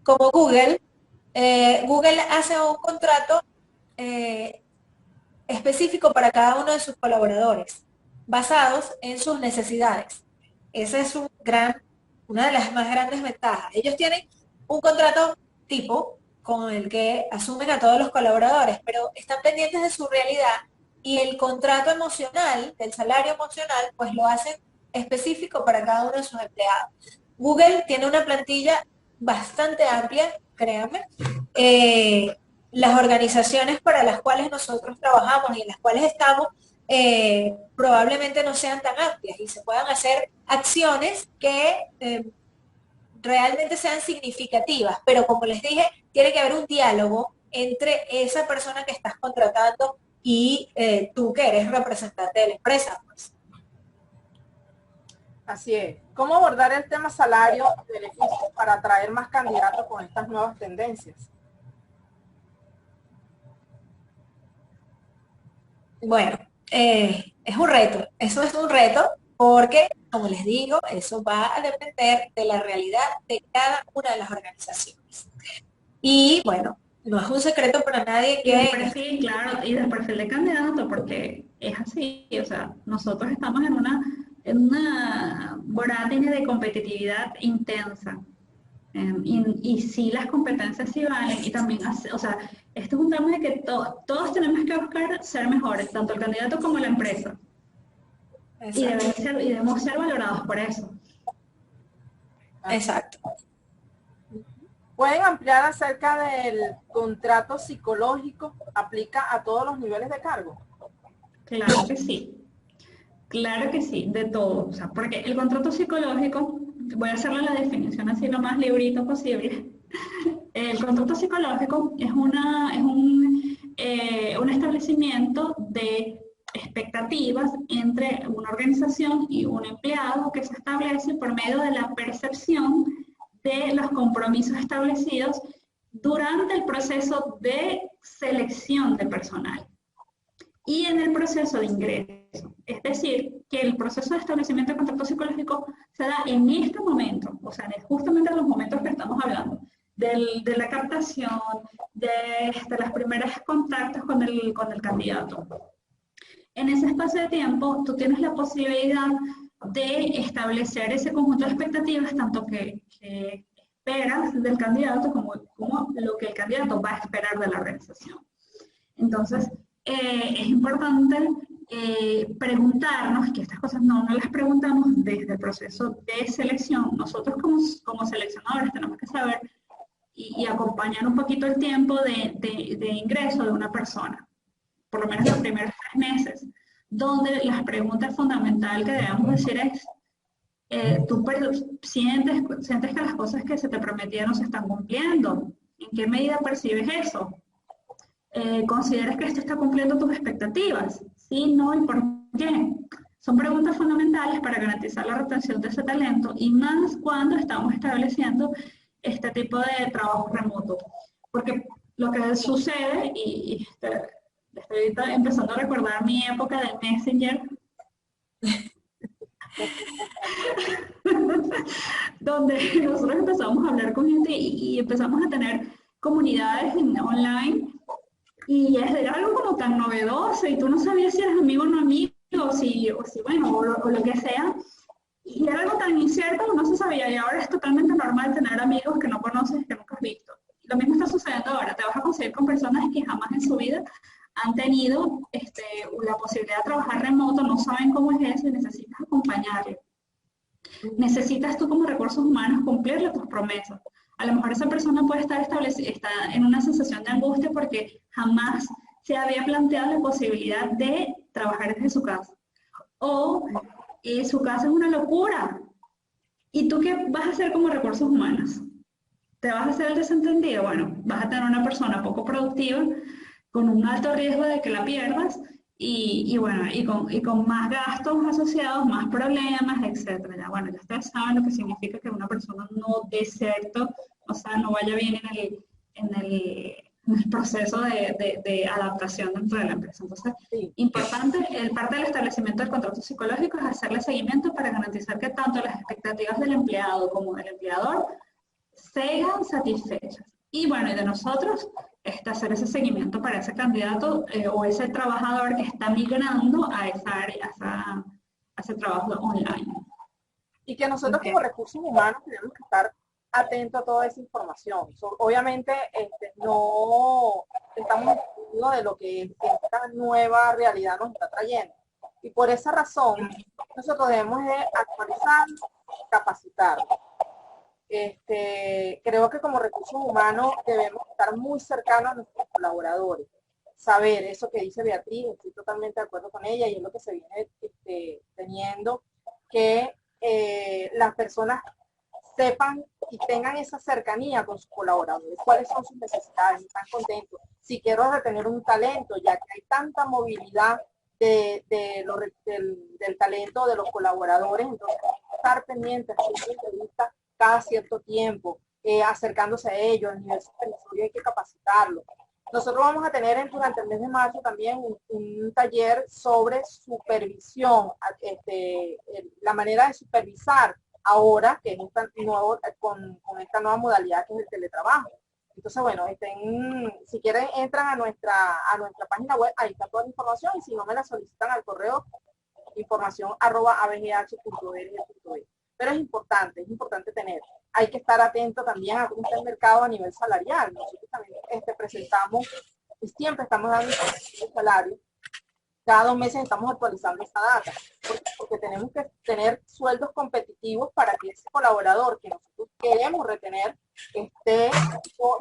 como Google. Google hace un contrato específico para cada uno de sus colaboradores, basados en sus necesidades. Esa es una de las más grandes ventajas. Ellos tienen un contrato tipo con el que asumen a todos los colaboradores, pero están pendientes de su realidad y el contrato emocional, del salario emocional, pues lo hacen específico para cada uno de sus empleados. Google tiene una plantilla bastante amplia, créanme. Las organizaciones para las cuales nosotros trabajamos y en las cuales estamos probablemente no sean tan amplias y se puedan hacer acciones que realmente sean significativas, pero como les dije, tiene que haber un diálogo entre esa persona que estás contratando y tú que eres representante de la empresa, pues. Así es. ¿Cómo abordar el tema salario y beneficios para atraer más candidatos con estas nuevas tendencias? Bueno, es un reto, eso es un reto porque, como les digo, eso va a depender de la realidad de cada una de las organizaciones. Y bueno, no es un secreto para nadie Y del que... perfil, claro, y del perfil de candidato, porque es así, o sea, nosotros estamos en una vorágine de competitividad intensa. Y sí, las competencias sí valen, y también, o sea, esto es un tema de que todos tenemos que buscar ser mejores, tanto el candidato como la empresa, y debemos ser valorados por eso. Exacto. ¿Pueden ampliar acerca del contrato psicológico? ¿Aplica a todos los niveles de cargo? Claro que sí, de todo. O sea, porque el contrato psicológico, voy a hacerle la definición así lo más librito posible. El contrato psicológico es un establecimiento de expectativas entre una organización y un empleado que se establece por medio de la percepción de los compromisos establecidos durante el proceso de selección de personal y en el proceso de ingreso. Es decir, que el proceso de establecimiento de contrato psicológico se da en este momento, o sea, justamente en los momentos que estamos hablando, de la captación, de los primeros contactos con el candidato. En ese espacio de tiempo, tú tienes la posibilidad de establecer ese conjunto de expectativas, tanto que esperas del candidato como lo que el candidato va a esperar de la organización. Entonces, es importante preguntarnos, que estas cosas no las preguntamos desde el proceso de selección. Nosotros como seleccionadores tenemos que saber y acompañar un poquito el tiempo de ingreso de una persona, por lo menos los primeros 3 meses, donde las preguntas fundamentales que debemos decir es, ¿tú sientes que las cosas que se te prometieron se están cumpliendo? ¿En qué medida percibes eso? ¿Consideras que esto está cumpliendo tus expectativas? ¿Sí, no y por qué? Son preguntas fundamentales para garantizar la retención de ese talento y más cuando estamos estableciendo este tipo de trabajo remoto. Porque lo que sucede, y estoy empezando a recordar mi época del Messenger, donde nosotros empezamos a hablar con gente y empezamos a tener comunidades online y era algo como tan novedoso y tú no sabías si eras amigo o no amigo, o si bueno, o lo que sea. Y era algo tan incierto, no se sabía, y ahora es totalmente normal tener amigos que no conoces, que nunca has visto. Lo mismo está sucediendo ahora, te vas a conseguir con personas que jamás en su vida han tenido la posibilidad de trabajar remoto, no saben cómo es eso y necesitas acompañarles. Necesitas tú como recursos humanos cumplirle tus promesas. A lo mejor esa persona puede está en una sensación de angustia porque jamás se había planteado la posibilidad de trabajar desde su casa. O su casa es una locura. ¿Y tú qué vas a hacer como recursos humanos? ¿Te vas a hacer el desentendido? Bueno, vas a tener una persona poco productiva con un alto riesgo de que la pierdas bueno, y con más gastos asociados, más problemas, etcétera. Ya, bueno, ya ustedes saben lo que significa que una persona no dé cierto, o sea, no vaya bien en el proceso de adaptación dentro de la empresa. Entonces, Sí. importante, parte del establecimiento del contrato psicológico es hacerle seguimiento para garantizar que tanto las expectativas del empleado como del empleador sean satisfechas. Y bueno, y de nosotros, hacer ese seguimiento para ese candidato o ese trabajador que está migrando a esa área, a ese trabajo online. Y que nosotros como recursos humanos tenemos que estar atentos a toda esa información. Obviamente no estamos entendidos de lo que esta nueva realidad nos está trayendo. Y por esa razón, nosotros debemos de actualizar, capacitar. Creo que como recursos humanos debemos estar muy cercanos a nuestros colaboradores. Saber eso que dice Beatriz, estoy totalmente de acuerdo con ella y es lo que se viene teniendo, que las personas sepan y tengan esa cercanía con sus colaboradores, cuáles son sus necesidades, están contentos. Si quiero retener un talento, ya que hay tanta movilidad del talento de los colaboradores, entonces estar pendientes, hacer entrevistas cada cierto tiempo, acercándose a ellos, el nivel supervisorio hay que capacitarlo. Nosotros vamos a tener durante el mes de marzo también un taller sobre supervisión, la manera de supervisar ahora, que es con esta nueva modalidad que es el teletrabajo. Entonces, bueno, si quieren entran a nuestra página web, ahí está toda la información, y si no me la solicitan al correo información@abgh.org.es. Pero es importante tener. Hay que estar atento también a cómo está el mercado a nivel salarial. Nosotros también presentamos y siempre estamos dando el salario. Cada 2 meses estamos actualizando esa data, porque tenemos que tener sueldos competitivos para que ese colaborador que nosotros queremos retener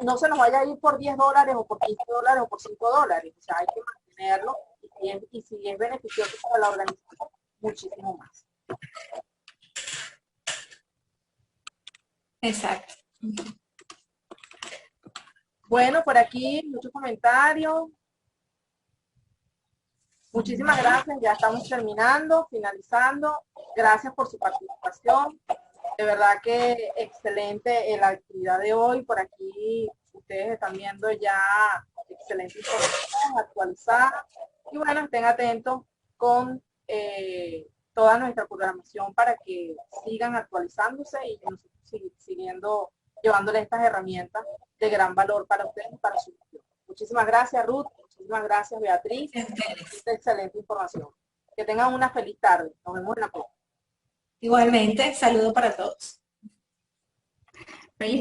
no se nos vaya a ir por $10 o por $15 o por $5. O sea, hay que mantenerlo y si es beneficioso para la organización, muchísimo más. Exacto. Bueno, por aquí muchos comentarios. Muchísimas gracias, ya estamos terminando, finalizando. Gracias por su participación. De verdad que excelente la actividad de hoy. Por aquí ustedes están viendo ya excelente información actualizada. Y bueno, estén atentos con toda nuestra programación para que sigan actualizándose y nosotros siguiendo llevándoles estas herramientas de gran valor para ustedes y para su gestión. Muchísimas gracias, Ruth. Muchísimas gracias, Beatriz. Esta excelente información. Que tengan una feliz tarde. Nos vemos en la próxima. Igualmente, saludo para todos.